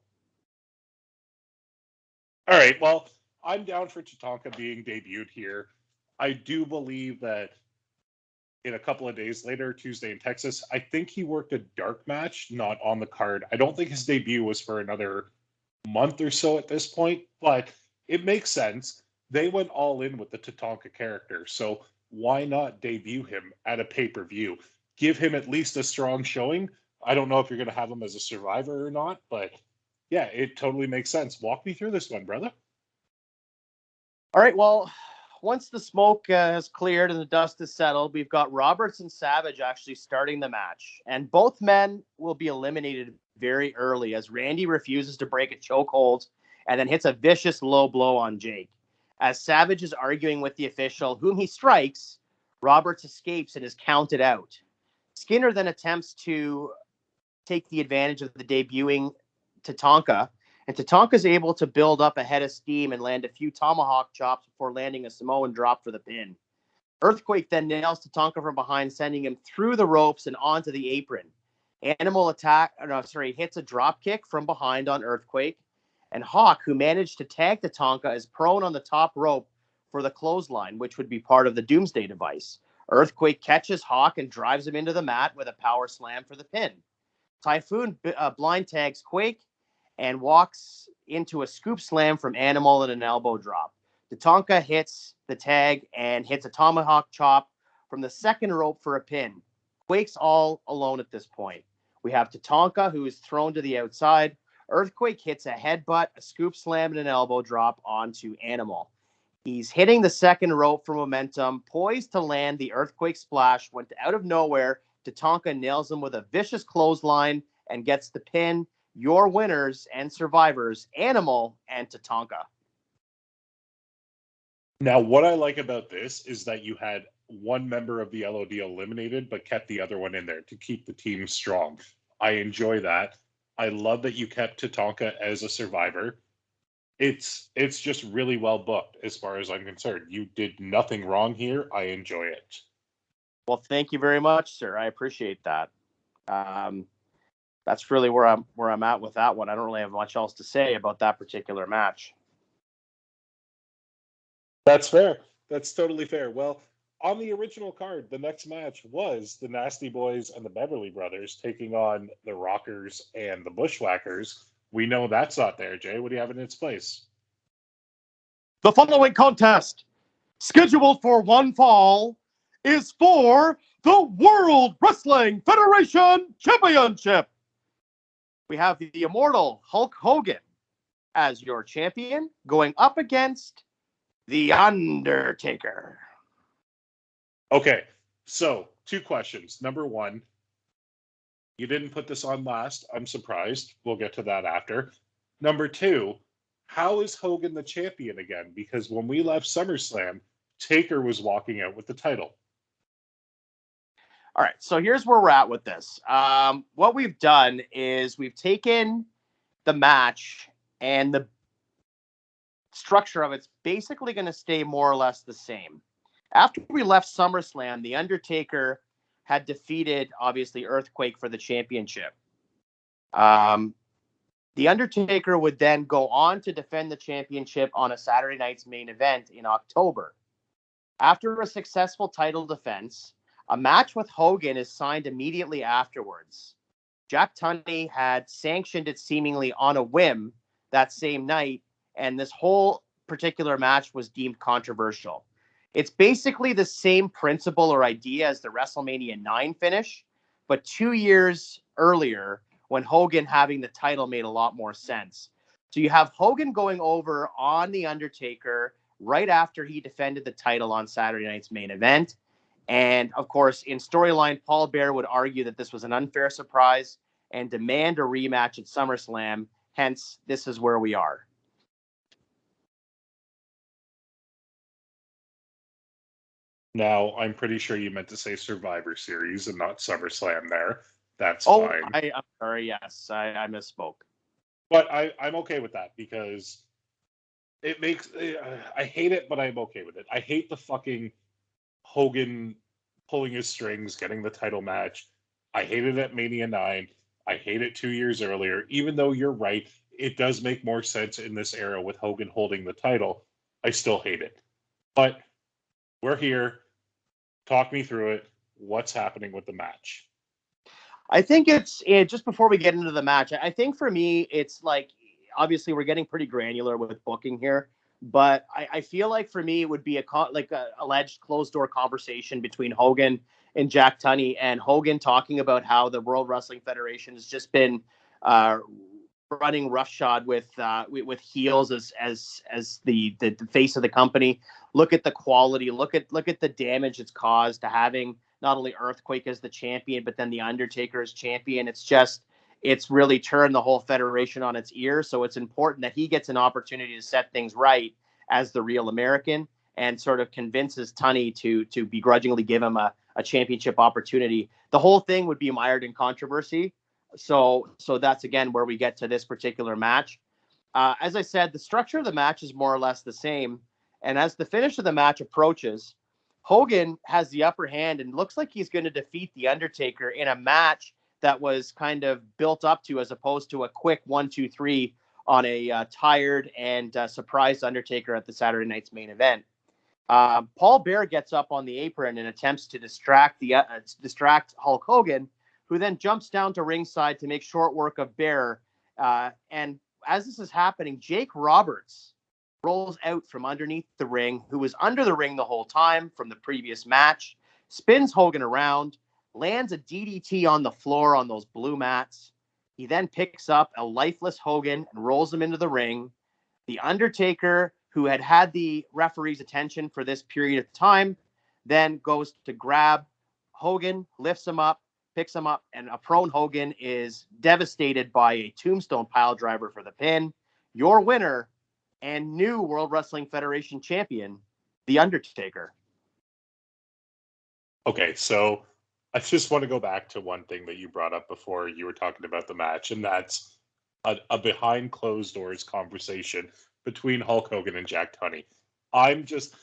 All right, well, I'm down for Tatanka being debuted here. I do believe that in a couple of days later, Tuesday in Texas, I think he worked a dark match, not on the card. I don't think his debut was for another month or so at this point, but it makes sense. They went all in with the Tatanka character, so why not debut him at a pay-per-view? Give him at least a strong showing. I don't know if you're going to have him as a survivor or not, but yeah, it totally makes sense. Walk me through this one, brother. All right, well, once the smoke has cleared and the dust is settled, we've got Roberts and Savage actually starting the match. And both men will be eliminated very early as Randy refuses to break a chokehold and then hits a vicious low blow on Jake. As Savage is arguing with the official, whom he strikes, Roberts escapes and is counted out. Skinner then attempts to take the advantage of the debuting Tatanka, and Tatanka is able to build up a head of steam and land a few tomahawk chops before landing a Samoan drop for the pin. Earthquake then nails Tatanka from behind, sending him through the ropes and onto the apron. Hits a drop kick from behind on Earthquake, and Hawk, who managed to tag Tatanka, is prone on the top rope for the clothesline, which would be part of the Doomsday device. Earthquake catches Hawk and drives him into the mat with a power slam for the pin. Typhoon blind tags Quake and walks into a scoop slam from Animal and an elbow drop. Tatanka hits the tag and hits a tomahawk chop from the second rope for a pin. Quake's all alone at this point. We have Tatanka, who is thrown to the outside. Earthquake hits a headbutt, a scoop slam, and an elbow drop onto Animal. He's hitting the second rope for momentum, poised to land the Earthquake splash, when out of nowhere, Tatanka nails him with a vicious clothesline and gets the pin. Your winners and survivors, Animal and Tatanka. Now, what I like about this is that you had one member of the LOD eliminated, but kept the other one in there to keep the team strong. I enjoy that. I love that you kept Tatanka as a survivor. It's just really well booked as far as I'm concerned. You did nothing wrong here. I enjoy it. Well, thank you very much, sir. I appreciate that. That's really where I'm at with that one. I don't really have much else to say about that particular match. That's fair. That's totally fair. Well, on the original card, the next match was the Nasty Boys and the Beverly Brothers taking on the Rockers and the Bushwhackers. We know that's not there, Jay. What do you have in its place? The following contest, scheduled for one fall, is for the World Wrestling Federation Championship. We have the immortal Hulk Hogan as your champion, going up against The Undertaker. Okay, so 2 questions. Number 1, you didn't put this on last. I'm surprised. We'll get to that after. Number 2, how is Hogan the champion again? Because when we left SummerSlam, Taker was walking out with the title. All right, so here's where we're at with this. What we've done is we've taken the match, and the structure of it's basically going to stay more or less the same. After we left SummerSlam, The Undertaker had defeated, obviously, Earthquake for the championship. The Undertaker would then go on to defend the championship on a Saturday night's main event in October. After a successful title defense, a match with Hogan is signed immediately afterwards. Jack Tunney had sanctioned it seemingly on a whim that same night, and this whole particular match was deemed controversial. It's basically the same principle or idea as the WrestleMania 9 finish, but 2 years earlier, when Hogan having the title made a lot more sense. So you have Hogan going over on The Undertaker right after he defended the title on Saturday night's main event, And of course, in storyline, Paul Bearer would argue that this was an unfair surprise and demand a rematch at SummerSlam. Hence, this is where we are. Now, I'm pretty sure you meant to say Survivor Series and not SummerSlam there. That's fine. I'm sorry. Yes, I misspoke. But I'm okay with that because it makes... I hate it, but I'm okay with it. I hate the fucking Hogan pulling his strings, getting the title match. I hated it at Mania 9. I hate it 2 years earlier. Even though you're right, it does make more sense in this era with Hogan holding the title. I still hate it. But we're here. Talk me through it. What's happening with the match? I think just before we get into the match, I think for me, it's like, obviously we're getting pretty granular with booking here, but I feel like for me, it would be a alleged closed door conversation between Hogan and Jack Tunney, and Hogan talking about how the World Wrestling Federation has just been running roughshod with heels as the face of the company. Look at the quality. Look at the damage it's caused to having not only Earthquake as the champion, but then the Undertaker as champion. It's really turned the whole federation on its ear. So it's important that he gets an opportunity to set things right as the real American, and sort of convinces Tunney to begrudgingly give him a championship opportunity. The whole thing would be mired in controversy. So that's, again, where we get to this particular match. As I said, the structure of the match is more or less the same. And as the finish of the match approaches, Hogan has the upper hand and looks like he's going to defeat The Undertaker in a match that was kind of built up to, as opposed to a quick 1-2-3 on a tired and surprised Undertaker at the Saturday night's main event. Paul Bearer gets up on the apron and attempts to distract Hulk Hogan, who then jumps down to ringside to make short work of Bearer. And as this is happening, Jake Roberts rolls out from underneath the ring, who was under the ring the whole time from the previous match, spins Hogan around, lands a DDT on the floor on those blue mats. He then picks up a lifeless Hogan and rolls him into the ring. The Undertaker, who had the referee's attention for this period of time, then goes to grab Hogan, lifts him up, picks him up, and a prone Hogan is devastated by a tombstone pile driver for the pin. Your winner and new World Wrestling Federation champion, The Undertaker. Okay, so I just want to go back to one thing that you brought up before you were talking about the match, and that's a behind closed doors conversation between Hulk Hogan and Jack Tunney. I'm just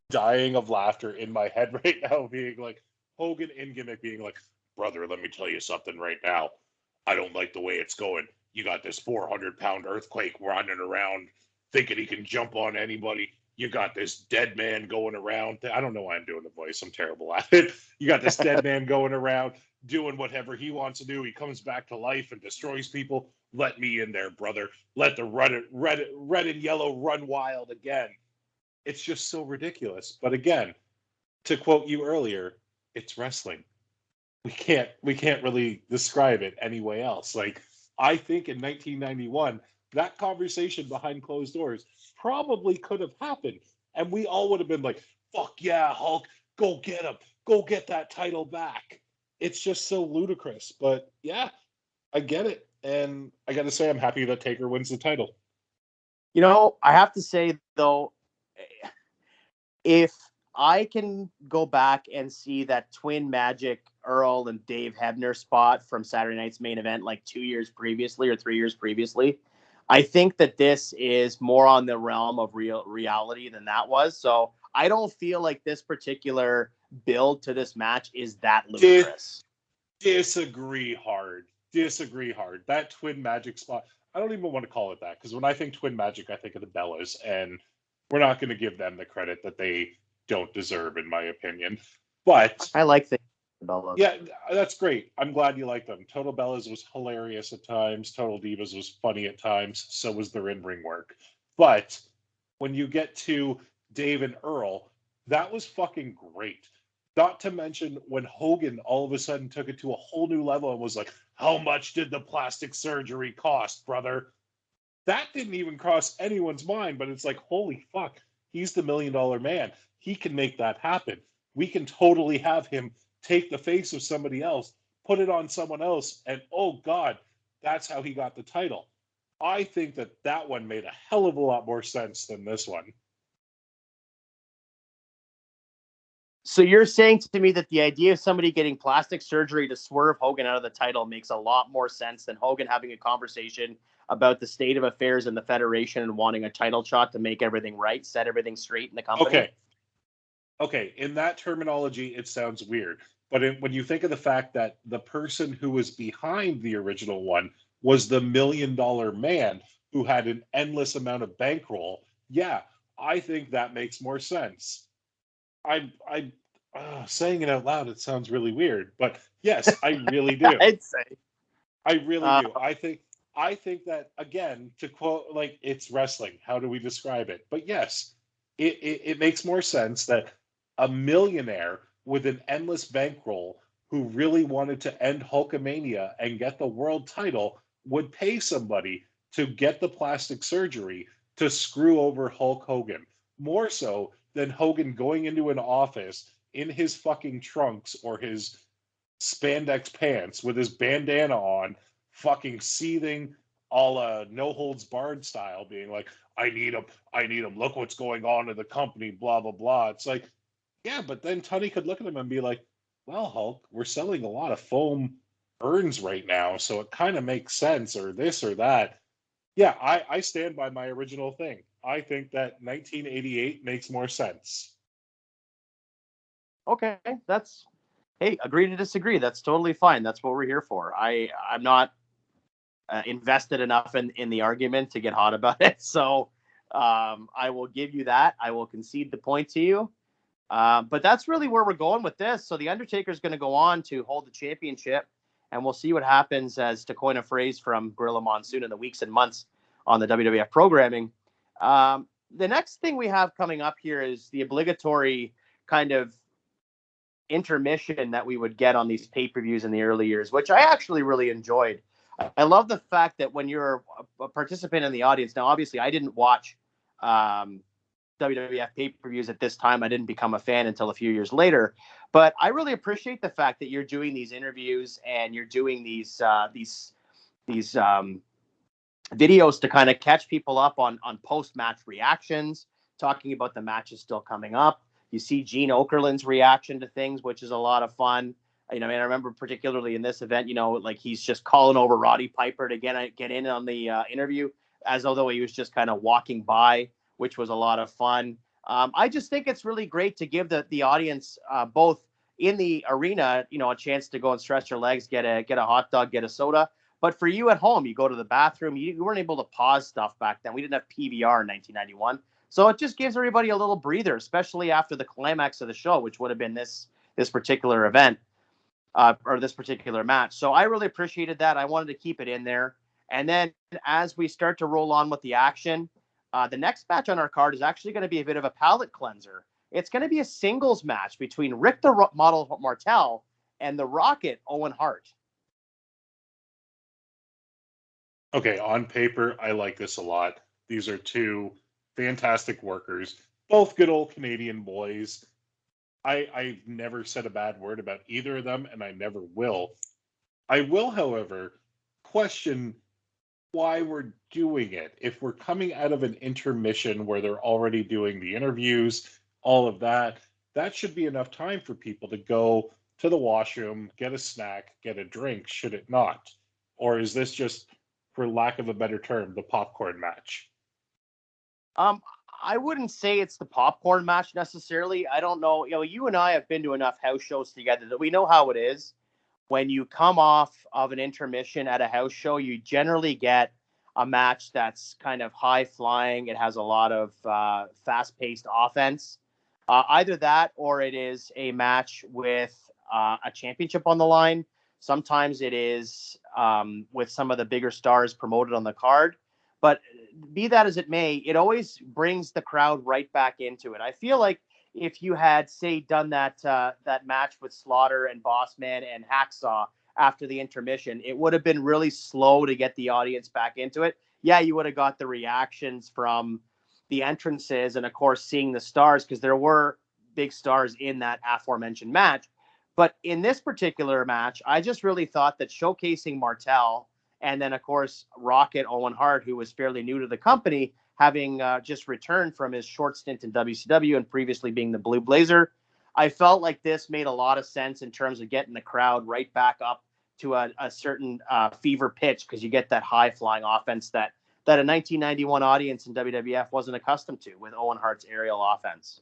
dying of laughter in my head right now, being like, Hogan in gimmick being like, brother, let me tell you something right now. I don't like the way it's going. You got this 400-pound Earthquake running around thinking he can jump on anybody. You got this dead man going around. I don't know why I'm doing the voice. I'm terrible at it. You got this dead man going around doing whatever he wants to do. He comes back to life and destroys people. Let me in there, brother. Let the red and yellow run wild again. It's just so ridiculous. But again, to quote you earlier, it's wrestling. We can't really describe it any way else. Like, I think in 1991, that conversation behind closed doors probably could have happened. And we all would have been like, fuck yeah, Hulk, go get him. Go get that title back. It's just so ludicrous. But yeah, I get it. And I got to say, I'm happy that Taker wins the title. You know, I have to say, though, if I can go back and see that Twin Magic Earl and Dave Hebner spot from Saturday night's main event like 2 years previously or 3 years previously, I think that this is more on the realm of reality than that was. So I don't feel like this particular build to this match is that ludicrous. Disagree hard. That Twin Magic spot, I don't even want to call it that, because when I think Twin Magic, I think of the Bellas, and we're not going to give them the credit that they don't deserve, in my opinion. But I like the Bellas. Yeah, that's great. I'm glad you like them. Total Bellas was hilarious at times. Total Divas was funny at times. So was their in-ring work. But when you get to Dave and Earl, that was fucking great. Not to mention when Hogan all of a sudden took it to a whole new level and was like, how much did the plastic surgery cost, brother? That didn't even cross anyone's mind, but it's like, holy fuck, he's the $1 million man. He can make that happen. we can totally have him take the face of somebody else, put it on someone else, and oh God, that's how he got the title. I think that one made a hell of a lot more sense than this one. So you're saying to me that the idea of somebody getting plastic surgery to swerve Hogan out of the title makes a lot more sense than Hogan having a conversation about the state of affairs in the Federation and wanting a title shot to make everything right, set everything straight in the company? Okay. In that terminology, it sounds weird. But when you think of the fact that the person who was behind the original one was the $1 million man who had an endless amount of bankroll, yeah, I think that makes more sense. I saying it out loud, it sounds really weird, but yes, I really do. I'd say. I really do. I think that, again, to quote, like, it's wrestling. How do we describe it? But yes, it makes more sense that a millionaire with an endless bankroll who really wanted to end Hulkamania and get the world title would pay somebody to get the plastic surgery to screw over Hulk Hogan. More so than Hogan going into an office in his fucking trunks or his spandex pants with his bandana on, fucking seething, a la No Holds Barred style, being like, I need him, look what's going on in the company, blah, blah, blah. It's like, yeah, but then Tunney could look at him and be like, well, Hulk, we're selling a lot of foam urns right now, so it kind of makes sense, or this or that. Yeah, I stand by my original thing. I think that 1988 makes more sense. Okay, hey, agree to disagree. That's totally fine. That's what we're here for. I'm not invested enough in the argument to get hot about it. So I will give you that. I will concede the point to you. But that's really where we're going with this. So the Undertaker is going to go on to hold the championship, and we'll see what happens, as to coin a phrase from Gorilla Monsoon, in the weeks and months on the WWF programming. The next thing we have coming up here is the obligatory kind of intermission that we would get on these pay-per-views in the early years, which I actually really enjoyed. I love the fact that when you're a participant in the audience, now obviously I didn't watch WWF pay-per-views at this time. I didn't become a fan until a few years later, but I really appreciate the fact that you're doing these interviews and you're doing these videos to kind of catch people up on post-match reactions, talking about the matches still coming up. You see Gene Okerlund's reaction to things, which is a lot of fun. I remember particularly in this event, like he's just calling over Roddy Piper to get in on the interview, as though he was just kind of walking by, which was a lot of fun. I just think it's really great to give the audience, both in the arena, a chance to go and stretch their legs, get a hot dog, get a soda. But for you at home, you go to the bathroom, you weren't able to pause stuff back then. We didn't have PVR in 1991. So it just gives everybody a little breather, especially after the climax of the show, which would have been this particular event or this particular match. So I really appreciated that. I wanted to keep it in there. And then as we start to roll on with the action, the next match on our card is actually going to be a bit of a palate cleanser. It's going to be a singles match between Rick the Model Martel and the Rocket Owen Hart. Okay, on paper, I like this a lot. These are two fantastic workers, both good old Canadian boys. I've never said a bad word about either of them, and I never will. I will, however, question why we're doing it. If we're coming out of an intermission where they're already doing the interviews, all of that, that should be enough time for people to go to the washroom, get a snack, get a drink, should it not? Or is this just, for lack of a better term, the popcorn match? I wouldn't say it's the popcorn match necessarily. I don't know. You and I have been to enough house shows together that we know how it is. When you come off of an intermission at a house show, you generally get a match that's kind of high flying. It has a lot of fast paced offense. Either that, or it is a match with a championship on the line. Sometimes it is with some of the bigger stars promoted on the card. But be that as it may, it always brings the crowd right back into it. I feel like if you had, say, done that match with Slaughter and Bossman and Hacksaw after the intermission, it would have been really slow to get the audience back into it. Yeah, you would have got the reactions from the entrances and, of course, seeing the stars, because there were big stars in that aforementioned match. But in this particular match, I just really thought that showcasing Martel and then, of course, Rocket Owen Hart, who was fairly new to the company, having just returned from his short stint in WCW and previously being the Blue Blazer, I felt like this made a lot of sense in terms of getting the crowd right back up to a certain fever pitch, because you get that high-flying offense that a 1991 audience in WWF wasn't accustomed to with Owen Hart's aerial offense.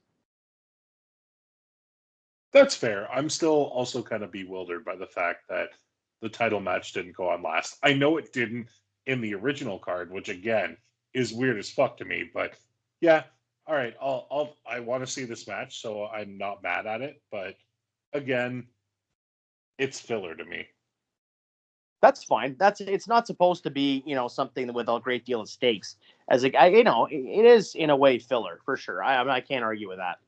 That's fair. I'm still also kind of bewildered by the fact that the title match didn't go on last. I know it didn't in the original card, which again is weird as fuck to me, but yeah, all right, I want to see this match, so I'm not mad at it, but again, it's filler to me. That's fine. It's not supposed to be, something with a great deal of stakes. It is in a way filler for sure. I can't argue with that.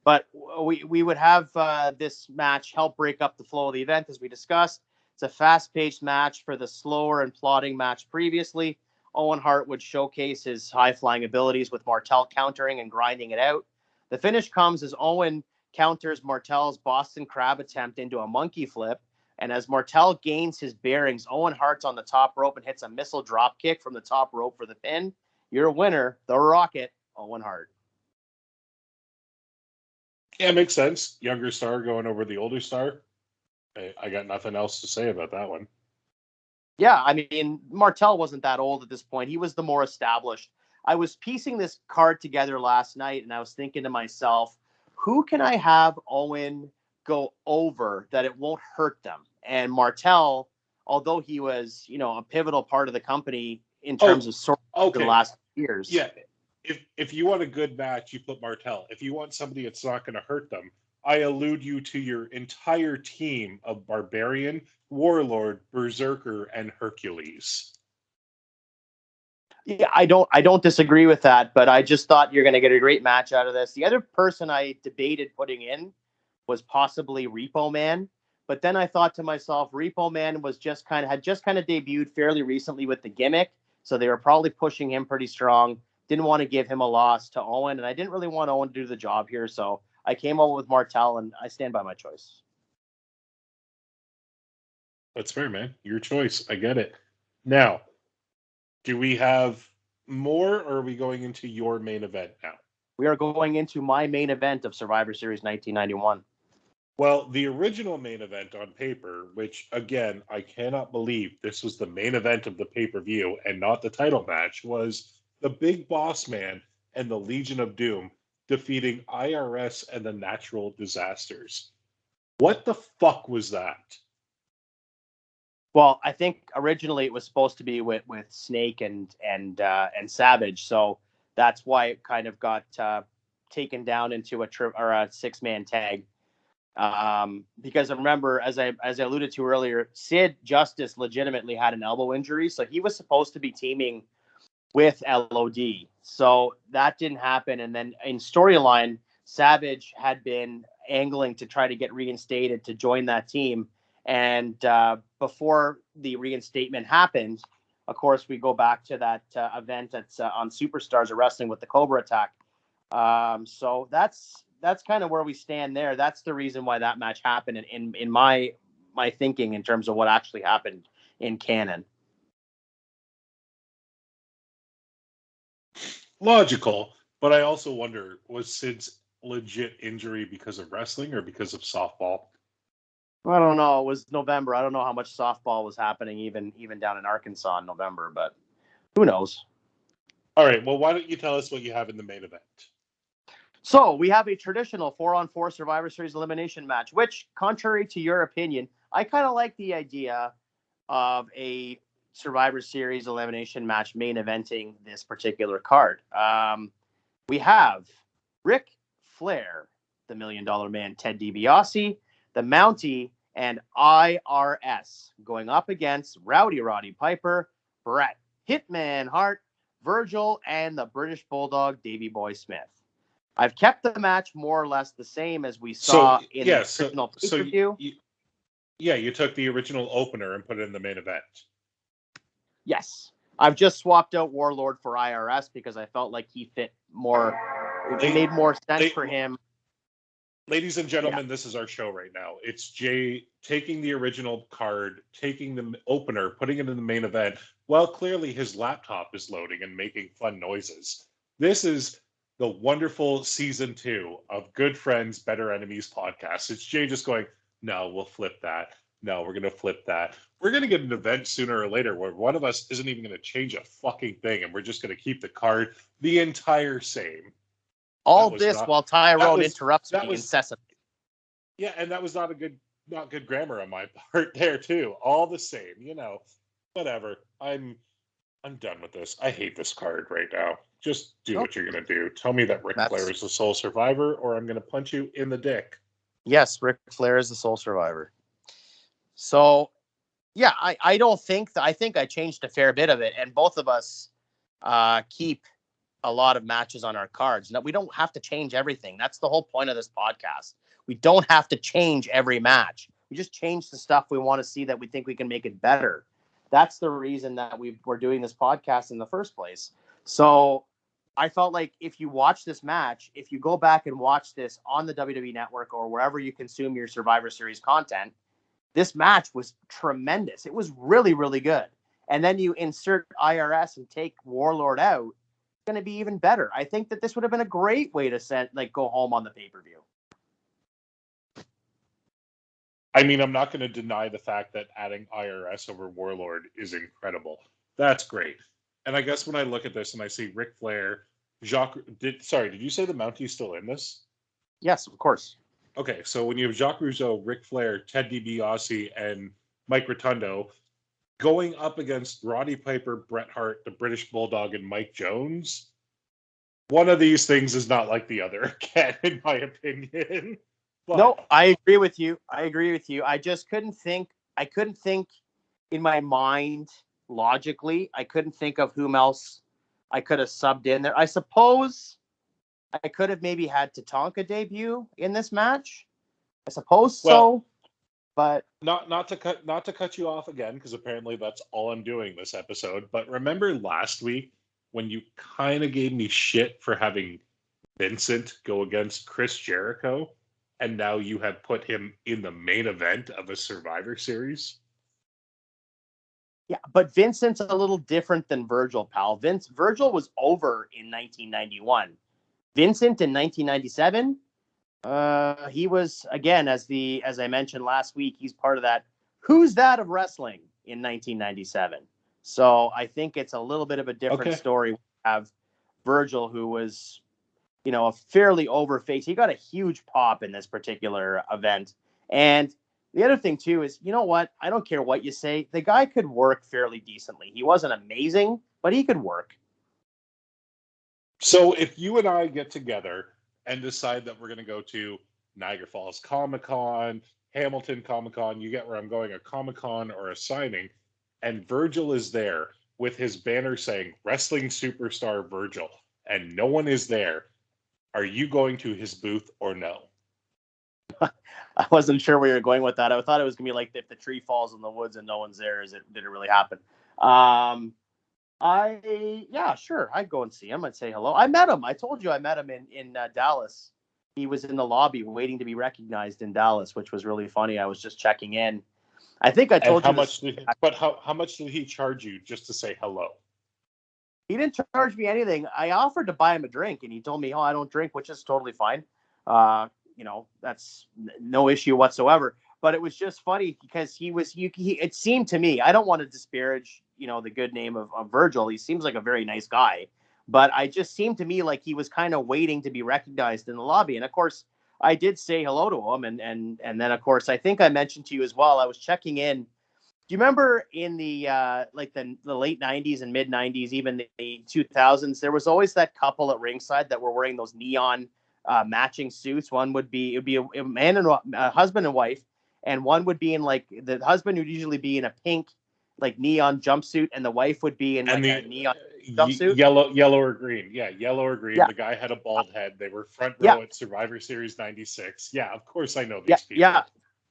But we would have this match help break up the flow of the event, as we discussed. It's a fast-paced match for the slower and plodding match previously. Owen Hart would showcase his high-flying abilities with Martel countering and grinding it out. The finish comes as Owen counters Martel's Boston Crab attempt into a monkey flip. And as Martel gains his bearings, Owen Hart's on the top rope and hits a missile drop kick from the top rope for the pin. Your winner, the Rocket, Owen Hart. Yeah, makes sense. Younger star going over the older star. I got nothing else to say about that one. Yeah, I mean, Martel wasn't that old at this point. He was the more established. I was piecing this card together last night, and I was thinking to myself, who can I have Owen go over that it won't hurt them? And Martel, although he was, a pivotal part of the company in terms of sort of the last years. Yeah. If you want a good match, you put Martel. If you want somebody that's not going to hurt them, I allude you to your entire team of Barbarian, Warlord, Berserker, and Hercules. Yeah, I don't disagree with that, but I just thought you're going to get a great match out of this. The other person I debated putting in was possibly Repo Man, but then I thought to myself, Repo Man was had just kind of debuted fairly recently with the gimmick, so they were probably pushing him pretty strong. Didn't want to give him a loss to Owen, and I didn't really want Owen to do the job here, so I came up with Martel, and I stand by my choice. That's fair, man. Your choice. I get it. Now, do we have more, or are we going into your main event now? We are going into my main event of Survivor Series 1991. Well, the original main event on paper, which, again, I cannot believe this was the main event of the pay-per-view and not the title match, was the Big Boss Man and the Legion of Doom defeating IRS and the Natural Disasters. What the fuck was that? Well, I think originally it was supposed to be with Snake and Savage, so that's why it kind of got taken down into a 6-man tag. Because I remember, as I alluded to earlier, Sid Justice legitimately had an elbow injury, so he was supposed to be teaming with LOD. So that didn't happen. And then in storyline, Savage had been angling to try to get reinstated to join that team. And before the reinstatement happened, of course, we go back to that event that's on Superstars of Wrestling with the Cobra Attack. So that's kind of where we stand there. That's the reason why that match happened in my thinking in terms of what actually happened in canon. Logical, but I also wonder, was Sid's legit injury because of wrestling or because of softball? I don't know. It was November. I don't know how much softball was happening even down in Arkansas in November, but who knows? All right. Well, why don't you tell us what you have in the main event? So we have a traditional 4-on-4 Survivor Series elimination match, which, contrary to your opinion, I kind of like the idea of a Survivor Series elimination match main eventing this particular card. We have Ric Flair, the $1 Million Man, Ted DiBiase, the Mountie, and IRS going up against Rowdy Roddy Piper, Bret Hitman Hart, Virgil, and the British Bulldog Davey Boy Smith. I've kept the match more or less the same as we saw in the original pay-per-view. You took the original opener and put it in the main event. Yes. I've just swapped out Warlord for IRS because I felt like he fit more. It made more sense for him. Ladies and gentlemen, This is our show right now. It's Jay taking the original card, taking the opener, putting it in the main event. Well, clearly his laptop is loading and making fun noises. This is the wonderful season 2 of Good Friends, Better Enemies podcast. It's Jay just going, no, we'll flip that. No, we're going to flip that. We're going to get an event sooner or later where one of us isn't even going to change a fucking thing, and we're just going to keep the card the entire same. All this while Tyrone interrupts me incessantly. Yeah, and that was not good grammar on my part there too. All the same, whatever. I'm done with this. I hate this card right now. Just do what you're gonna do. Tell me that Ric Flair is the sole survivor, or I'm gonna punch you in the dick. Yes, Ric Flair is the sole survivor. So, yeah, I don't think I think I changed a fair bit of it, and both of us keep a lot of matches on our cards. Now, we don't have to change everything. That's the whole point of this podcast. We don't have to change every match. We just change the stuff we want to see that we think we can make it better. That's the reason that we're doing this podcast in the first place. So I felt like if you watch this match, if you go back and watch this on the WWE Network or wherever you consume your Survivor Series content, this match was tremendous. It was really, really good. And then you insert IRS and take Warlord out, going to be even better. I think that this would have been a great way to go home on the pay-per-view. I mean, I'm not going to deny the fact that adding IRS over Warlord is incredible. That's great. And I guess when I look at this and I see Ric Flair, did you say the Mountie's still in this? Yes, of course. Okay, so when you have Jacques Rougeau, Ric Flair, Ted DiBiase, and Mike Rotundo going up against Roddy Piper, Bret Hart, the British Bulldog, and Mike Jones, one of these things is not like the other, again, in my opinion. But... No, I agree with you. I just couldn't think in my mind logically. I couldn't think of whom else I could have subbed in there. I suppose I could have maybe had Tatanka debut in this match. I suppose so. But not to cut you off again, because apparently that's all I'm doing this episode. But remember last week when you kind of gave me shit for having Vincent go against Chris Jericho, and now you have put him in the main event of a Survivor Series? Yeah, but Vincent's a little different than Virgil, pal. Virgil was over in 1991. Vincent in 1997. He was, again, as I mentioned last week, he's part of that Who's That of Wrestling in 1997. So I think it's a little bit of a different story. We have Virgil, who was, a fairly over face. He got a huge pop in this particular event. And the other thing, too, is, you know what? I don't care what you say. The guy could work fairly decently. He wasn't amazing, but he could work. So if you and I get together and decide that we're going to go to Niagara Falls Comic-Con, Hamilton Comic-Con, you get where I'm going, a Comic-Con or a signing, and Virgil is there with his banner saying Wrestling Superstar Virgil, and no one is there, are you going to his booth or no? I wasn't sure where you were going with that. I thought it was going to be like if the tree falls in the woods and no one's there. Did it really happen? Sure. I'd go and see him. I'd say hello. I met him. I told you I met him in Dallas. He was in the lobby waiting to be recognized in Dallas, which was really funny. I was just checking in. I think I told you. How much did he charge you just to say hello? He didn't charge me anything. I offered to buy him a drink, and he told me, I don't drink, which is totally fine. That's no issue whatsoever. But it was just funny because it seemed to me, I don't want to disparage, the good name of Virgil. He seems like a very nice guy, but I just seemed to me like he was kind of waiting to be recognized in the lobby. And of course I did say hello to him. And then of course, I think I mentioned to you as well, I was checking in. Do you remember in the the late 90s and mid 90s, even the 2000s, there was always that couple at ringside that were wearing those neon matching suits. It would be a man and a husband and wife. And one would be in the husband would usually be in a pink, neon jumpsuit, and the wife would be in a neon jumpsuit. Yellow or green. Yeah, yellow or green. Yeah. The guy had a bald head. They were front row at Survivor Series 96. Yeah, of course I know these people. Yeah.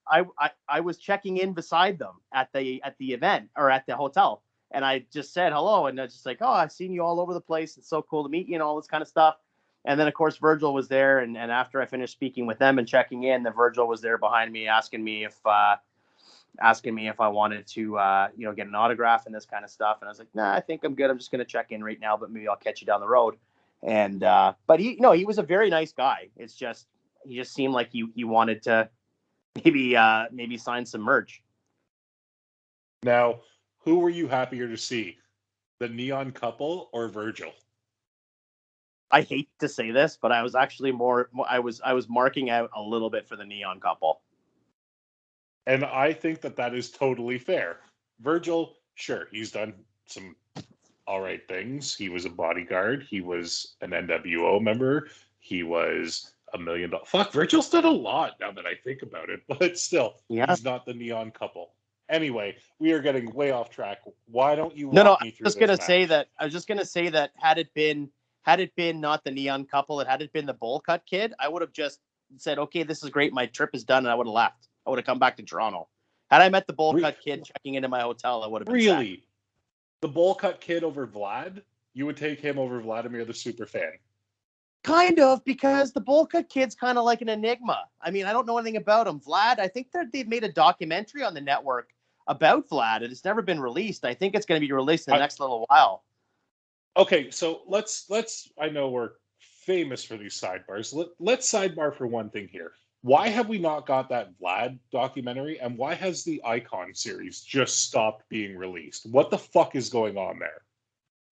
I was checking in beside them at the event or at the hotel, and I just said hello, and they're just like, oh, I've seen you all over the place. It's so cool to meet you and all this kind of stuff. And then, of course, Virgil was there. And after I finished speaking with them and checking in, the Virgil was there behind me asking me if I wanted to, get an autograph and this kind of stuff. And I was like, nah, I think I'm good. I'm just going to check in right now, but maybe I'll catch you down the road. And, but he was a very nice guy. It's just, he just seemed like he wanted to maybe sign some merch. Now, who were you happier to see, the Neon Couple or Virgil? I hate to say this, but I was actually I was marking out a little bit for the Neon Couple. And I think that is totally fair. Virgil, sure, he's done some all right things. He was a bodyguard. He was an NWO member. He was $1 million. Fuck, Virgil's done a lot now that I think about it. But still, He's not the Neon Couple. Anyway, we are getting way off track. Why don't you walk me through this match? I was just gonna say that had it been not the Neon Couple, had it been the Bowl Cut Kid, I would have just said, okay, this is great. My trip is done, and I would have left. I would have come back to Toronto. Had I met the Bowl Cut Kid checking into my hotel, I would have been sad. The Bowl Cut Kid over Vlad? You would take him over Vladimir the Superfan? Kind of, because the Bowl Cut Kid's kind of like an enigma. I mean, I don't know anything about him. Vlad, I think they've made a documentary on the network about Vlad, and it's never been released. I think it's going to be released in the next little while. Okay, so let's. I know we're famous for these sidebars. Let's sidebar for one thing here. Why have we not got that Vlad documentary, and why has the Icon series just stopped being released? What the fuck is going on there?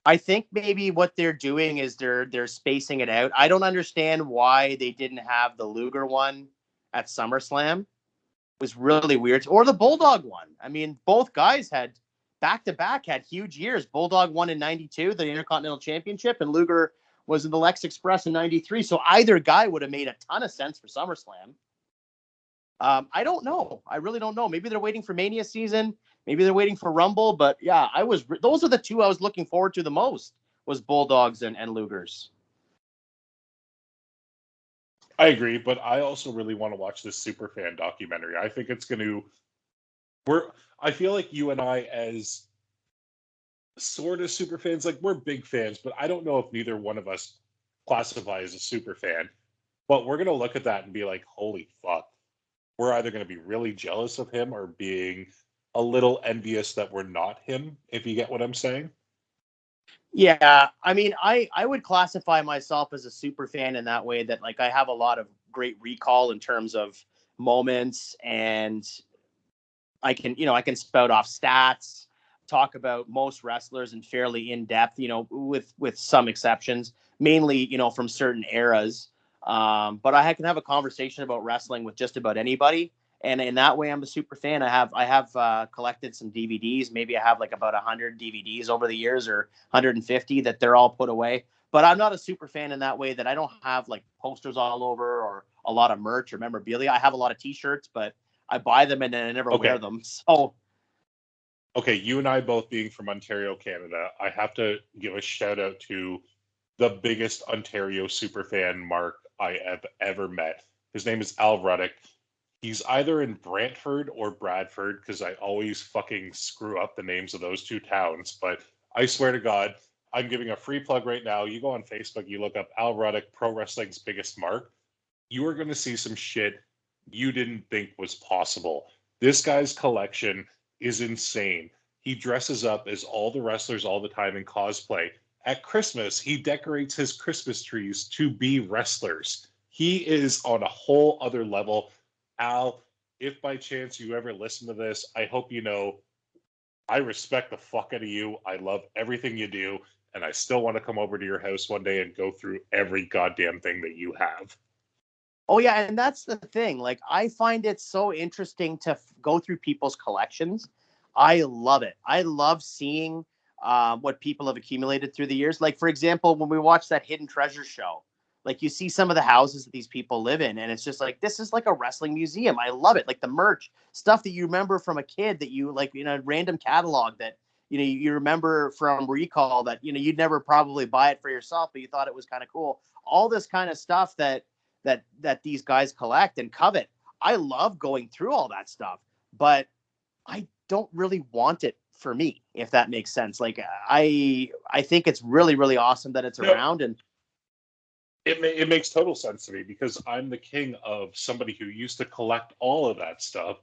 I think maybe what they're doing is they're spacing it out. I don't understand why they didn't have the Luger one at SummerSlam. It was really weird. Or the Bulldog one. I mean, both guys had back-to-back had huge years. Bulldog won in 92, the Intercontinental Championship, and Luger was in the Lex Express in 93. So either guy would have made a ton of sense for SummerSlam. I don't know. I really don't know. Maybe they're waiting for Mania season. Maybe they're waiting for Rumble. But yeah, those are the two I was looking forward to the most, was Bulldogs and Lugers. I agree, but I also really want to watch this Superfan documentary. I think it's going to... I feel like you and I, as sort of super fans, like we're big fans, but I don't know if neither one of us classify as a super fan. But we're going to look at that and be like, holy fuck. We're either going to be really jealous of him or being a little envious that we're not him, if you get what I'm saying. Yeah, I mean, I would classify myself as a super fan in that way, that like I have a lot of great recall in terms of moments, and I can spout off stats, talk about most wrestlers and fairly in depth, with some exceptions, mainly, from certain eras. But I can have a conversation about wrestling with just about anybody. And in that way, I'm a super fan. I have collected some DVDs. Maybe I have like about 100 DVDs over the years, or 150, that they're all put away. But I'm not a super fan in that way, that I don't have like posters all over or a lot of merch or memorabilia. I have a lot of T-shirts, but I buy them and then I never wear them. So, okay, you and I both being from Ontario, Canada, I have to give a shout out to the biggest Ontario superfan mark I have ever met. His name is Al Ruddick. He's either in Brantford or Bradford, because I always fucking screw up the names of those two towns. But I swear to God, I'm giving a free plug right now. You go on Facebook, you look up Al Ruddick, Pro Wrestling's biggest mark. You are going to see some shit you didn't think was possible. This guy's collection is insane. He dresses up as all the wrestlers all the time in cosplay. At Christmas, he decorates his Christmas trees to be wrestlers. He is on a whole other level. Al, if by chance you ever listen to this, I hope you know I respect the fuck out of you. I love everything you do, and I still want to come over to your house one day and go through every goddamn thing that you have. Oh, yeah, and that's the thing. Like, I find it so interesting to go through people's collections. I love it. I love seeing what people have accumulated through the years. Like, for example, when we watch that Hidden Treasure show, like, you see some of the houses that these people live in, and it's just like, this is like a wrestling museum. I love it. Like, the merch, stuff that you remember from a kid, that you, like, a random catalog that, you remember from Recall, that, you'd never probably buy it for yourself, but you thought it was kind of cool. All this kind of stuff that these guys collect and covet. I love going through all that stuff, but I don't really want it for me, if that makes sense. Like, I think it's really, really awesome that it's around. And It makes total sense to me because I'm the king of somebody who used to collect all of that stuff.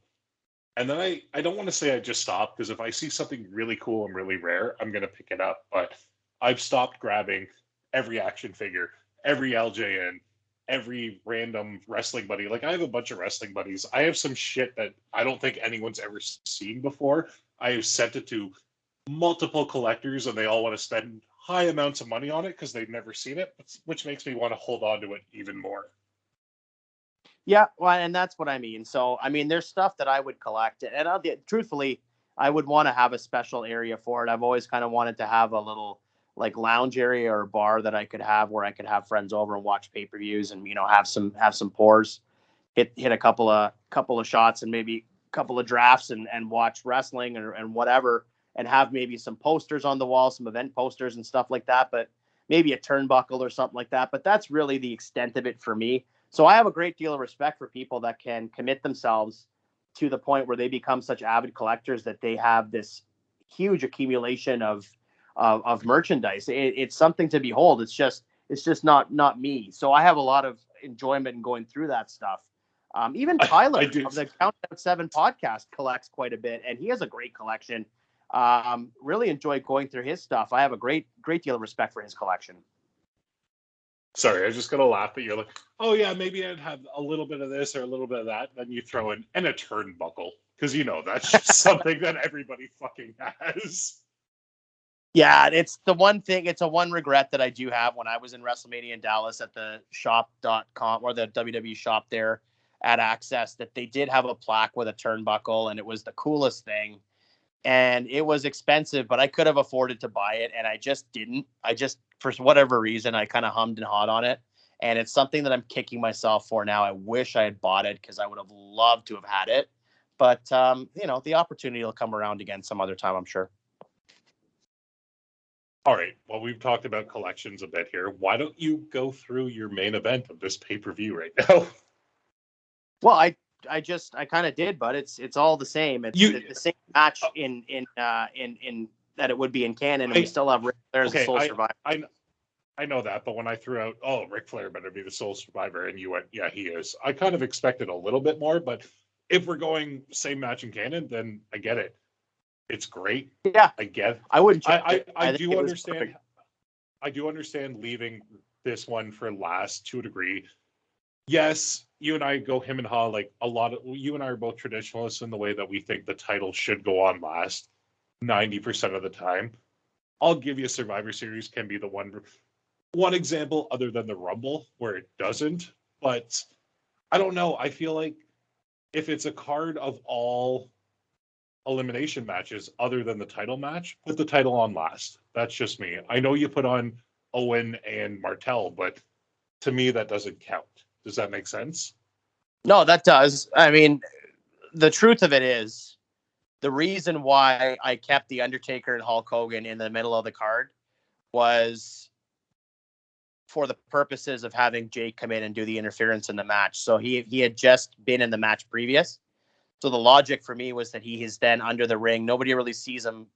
And then I don't want to say I just stopped, because if I see something really cool and really rare, I'm going to pick it up. But I've stopped grabbing every action figure, every LJN, every random wrestling buddy. Like, I have a bunch of wrestling buddies. I have some shit that I don't think anyone's ever seen before. I have sent it to multiple collectors, and they all want to spend high amounts of money on it because they've never seen it, which makes me want to hold on to it even more. Yeah, well, and that's what I mean. So, I mean, there's stuff that I would collect, and truthfully, I would want to have a special area for it. I've always kind of wanted to have a little like lounge area or bar that I could have where I could have friends over and watch pay-per-views and have some pours, hit a couple of shots and maybe a couple of drafts and watch wrestling and whatever, and have maybe some posters on the wall, some event posters and stuff like that, but maybe a turnbuckle or something like that. But that's really the extent of it for me. So I have a great deal of respect for people that can commit themselves to the point where they become such avid collectors that they have this huge accumulation of merchandise. It's something to behold. It's just not me. So I have a lot of enjoyment in going through that stuff. Even Tyler of the Countdown 7 podcast collects quite a bit, and he has a great collection. Really enjoy going through his stuff. I have a great deal of respect for his collection. Sorry, I was just going to laugh at you. Like, oh yeah, maybe I'd have a little bit of this or a little bit of that. Then you throw in a turnbuckle, because that's just something that everybody fucking has. Yeah, it's the one thing. It's a one regret that I do have. When I was in WrestleMania in Dallas at the shop.com or the WWE shop there at Access, that they did have a plaque with a turnbuckle, and it was the coolest thing. And it was expensive, but I could have afforded to buy it, and I just didn't. For whatever reason, I kind of hummed and hawed on it, and it's something that I'm kicking myself for now. I wish I had bought it because I would have loved to have had it, but the opportunity will come around again some other time, I'm sure. All right. Well, we've talked about collections a bit here. Why don't you go through your main event of this pay-per-view right now? Well, I kind of did, but it's all the same. It's the same match in that it would be in canon, and we still have Ric Flair as the sole survivor. I know that, but when I threw out, oh, Ric Flair better be the sole survivor, and you went, yeah, he is. I kind of expected a little bit more, but if we're going same match in canon, then I get it. It's great. Yeah, I get. I wouldn't. I do understand. I do understand leaving this one for last to a degree. Yes, you and I go him and haw, like a lot of you and I are both traditionalists in the way that we think the title should go on last 90% of the time. I'll give you Survivor Series can be the one example other than the Rumble where it doesn't, but I don't know. I feel like if it's a card of all elimination matches other than the title match, put the title on last. That's just me. I know you put on Owen and Martel, but to me that doesn't count. Does that make sense? No, that does. I mean, the truth of it is, the reason why I kept The Undertaker and Hulk Hogan in the middle of the card was for the purposes of having Jake come in and do the interference in the match. So he had just been in the match previous. So the logic for me was that he is then under the ring. Nobody really sees him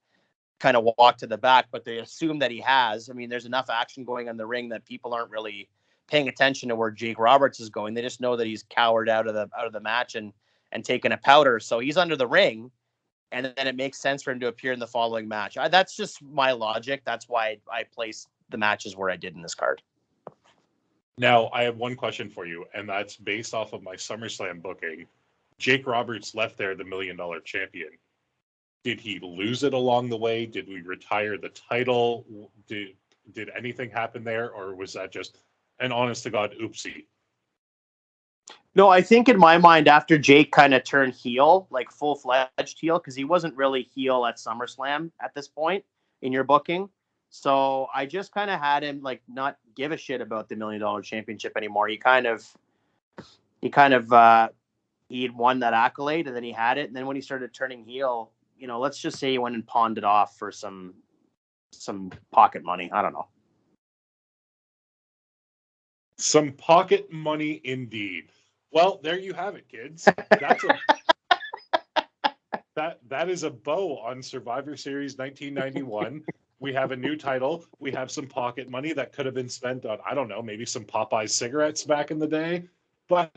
kind of walk to the back, but they assume that he has. I mean, there's enough action going on in the ring that people aren't really paying attention to where Jake Roberts is going. They just know that he's cowered out of the match and taken a powder. So he's under the ring, and then it makes sense for him to appear in the following match. That's just my logic. That's why I placed the matches where I did in this card. Now, I have one question for you, and that's based off of my SummerSlam booking. Jake Roberts left there the $1 Million champion. Did he lose it along the way? Did we retire the title? Did anything happen there, or was that just an honest-to-God oopsie? No, I think in my mind, after Jake kind of turned heel, like full-fledged heel, because he wasn't really heel at SummerSlam at this point in your booking. So I just kind of had him like not give a shit about the $1 Million championship anymore. He had won that accolade, and then he had it. And then when he started turning heel, let's just say he went and pawned it off for some pocket money. I don't know. Some pocket money indeed. Well, there you have it, kids. That is a bow on Survivor Series 1991. We have a new title. We have some pocket money that could have been spent on, I don't know, maybe some Popeye cigarettes back in the day. But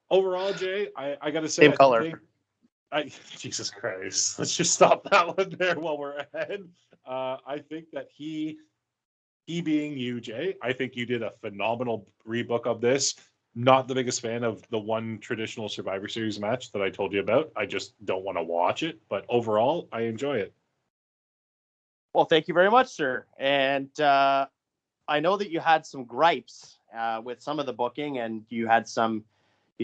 overall, Jay, I got to say, Same color. Jesus Christ. Let's just stop that one there while we're ahead. I think that he being you, Jay, I think you did a phenomenal rebook of this. Not the biggest fan of the one traditional Survivor Series match that I told you about. I just don't want to watch it. But overall, I enjoy it. Well, thank you very much, sir. And I know that you had some gripes with some of the booking, and you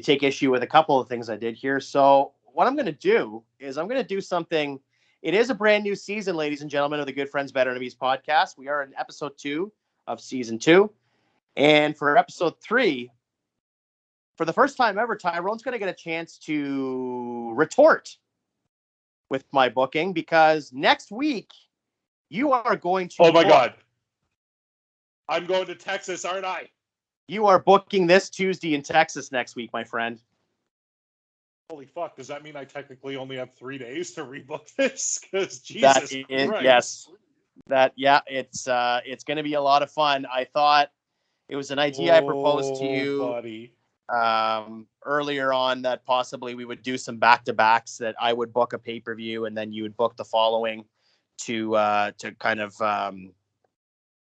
take issue with a couple of things I did here. So what I'm going to do is I'm going to do something. It is a brand new season, ladies and gentlemen, of the Good Friends, Better Enemies podcast. We are in episode 2 of season 2. And for episode 3, for the first time ever, Tyrone's going to get a chance to retort with my booking, because next week you are going to... Oh, my God. I'm going to Texas, aren't I? You are booking this Tuesday in Texas next week, my friend. Holy fuck. Does that mean I technically only have 3 days to rebook this? Because Jesus Christ. Yes. It's going to be a lot of fun. I thought it was an idea I proposed to you, buddy. Earlier on, that possibly we would do some back-to-backs, that I would book a pay-per-view and then you would book the following to kind of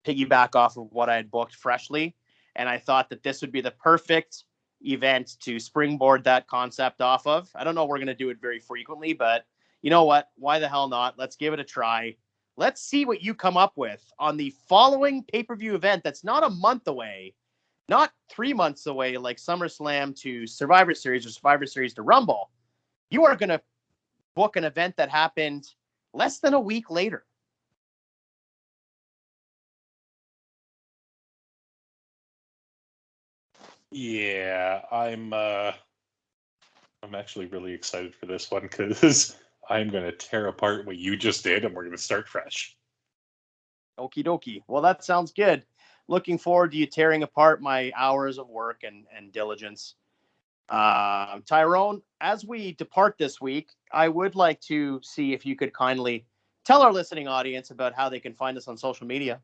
piggyback off of what I had booked freshly. And I thought that this would be the perfect event to springboard that concept off of. I don't know if we're going to do it very frequently, but you know what? Why the hell not? Let's give it a try. Let's see what you come up with on the following pay-per-view event that's not a month away, not 3 months away like SummerSlam to Survivor Series or Survivor Series to Rumble. You are going to book an event that happened less than a week later. Yeah, I'm actually really excited for this one, because I'm going to tear apart what you just did, and we're going to start fresh. Okie dokie. Well, that sounds good. Looking forward to you tearing apart my hours of work and diligence. Tyrone, as we depart this week, I would like to see if you could kindly tell our listening audience about how they can find us on social media.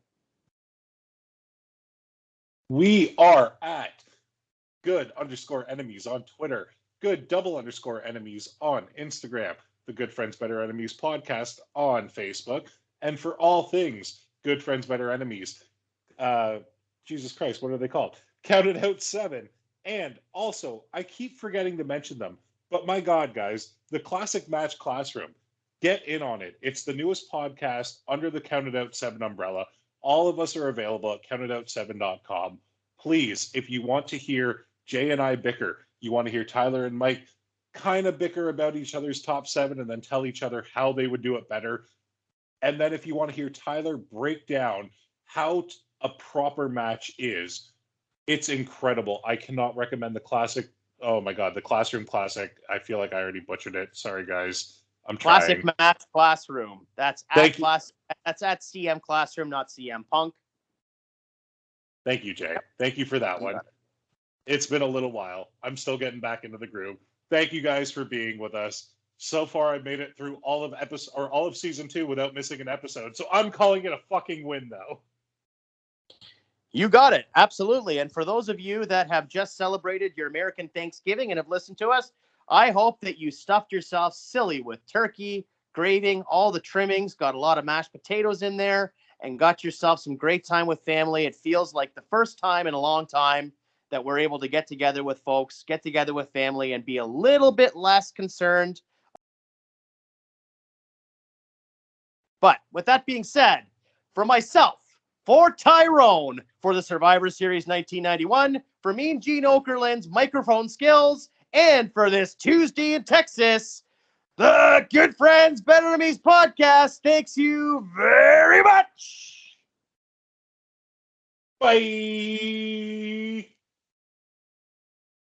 We are at good_enemies on Twitter, good_enemies on Instagram, the Good Friends Better Enemies podcast on Facebook, and for all things Good Friends Better Enemies, Jesus Christ, what are they called? Counted Out 7. And also, I keep forgetting to mention them, but my God, guys, the Classic Match Classroom, get in on it. It's the newest podcast under the Counted Out 7 umbrella. All of us are available at countedout7.com. Please, if you want to hear Jay and I bicker, you want to hear Tyler and Mike kind of bicker about each other's top 7 and then tell each other how they would do it better. And then if you want to hear Tyler break down how a proper match is, it's incredible. I cannot recommend the classic. Oh my God, the Classroom Classic. I feel like I already butchered it. Sorry, guys. I'm Classic trying. Match Classroom. That's at CM Classroom, not CM Punk. Thank you, Jay. Thank you for that one. It's been a little while. I'm still getting back into the groove. Thank you guys for being with us. So far, I've made it through all of season 2 without missing an episode. So I'm calling it a fucking win, though. You got it. Absolutely. And for those of you that have just celebrated your American Thanksgiving and have listened to us, I hope that you stuffed yourself silly with turkey, gravy, all the trimmings, got a lot of mashed potatoes in there, and got yourself some great time with family. It feels like the first time in a long time that we're able to get together with folks, get together with family, and be a little bit less concerned. But with that being said, for myself, for Tyrone, for the Survivor Series 1991, for me and Gene Okerlund's microphone skills, and for this Tuesday in Texas, the Good Friends Better Enemies podcast thanks you very much. Bye.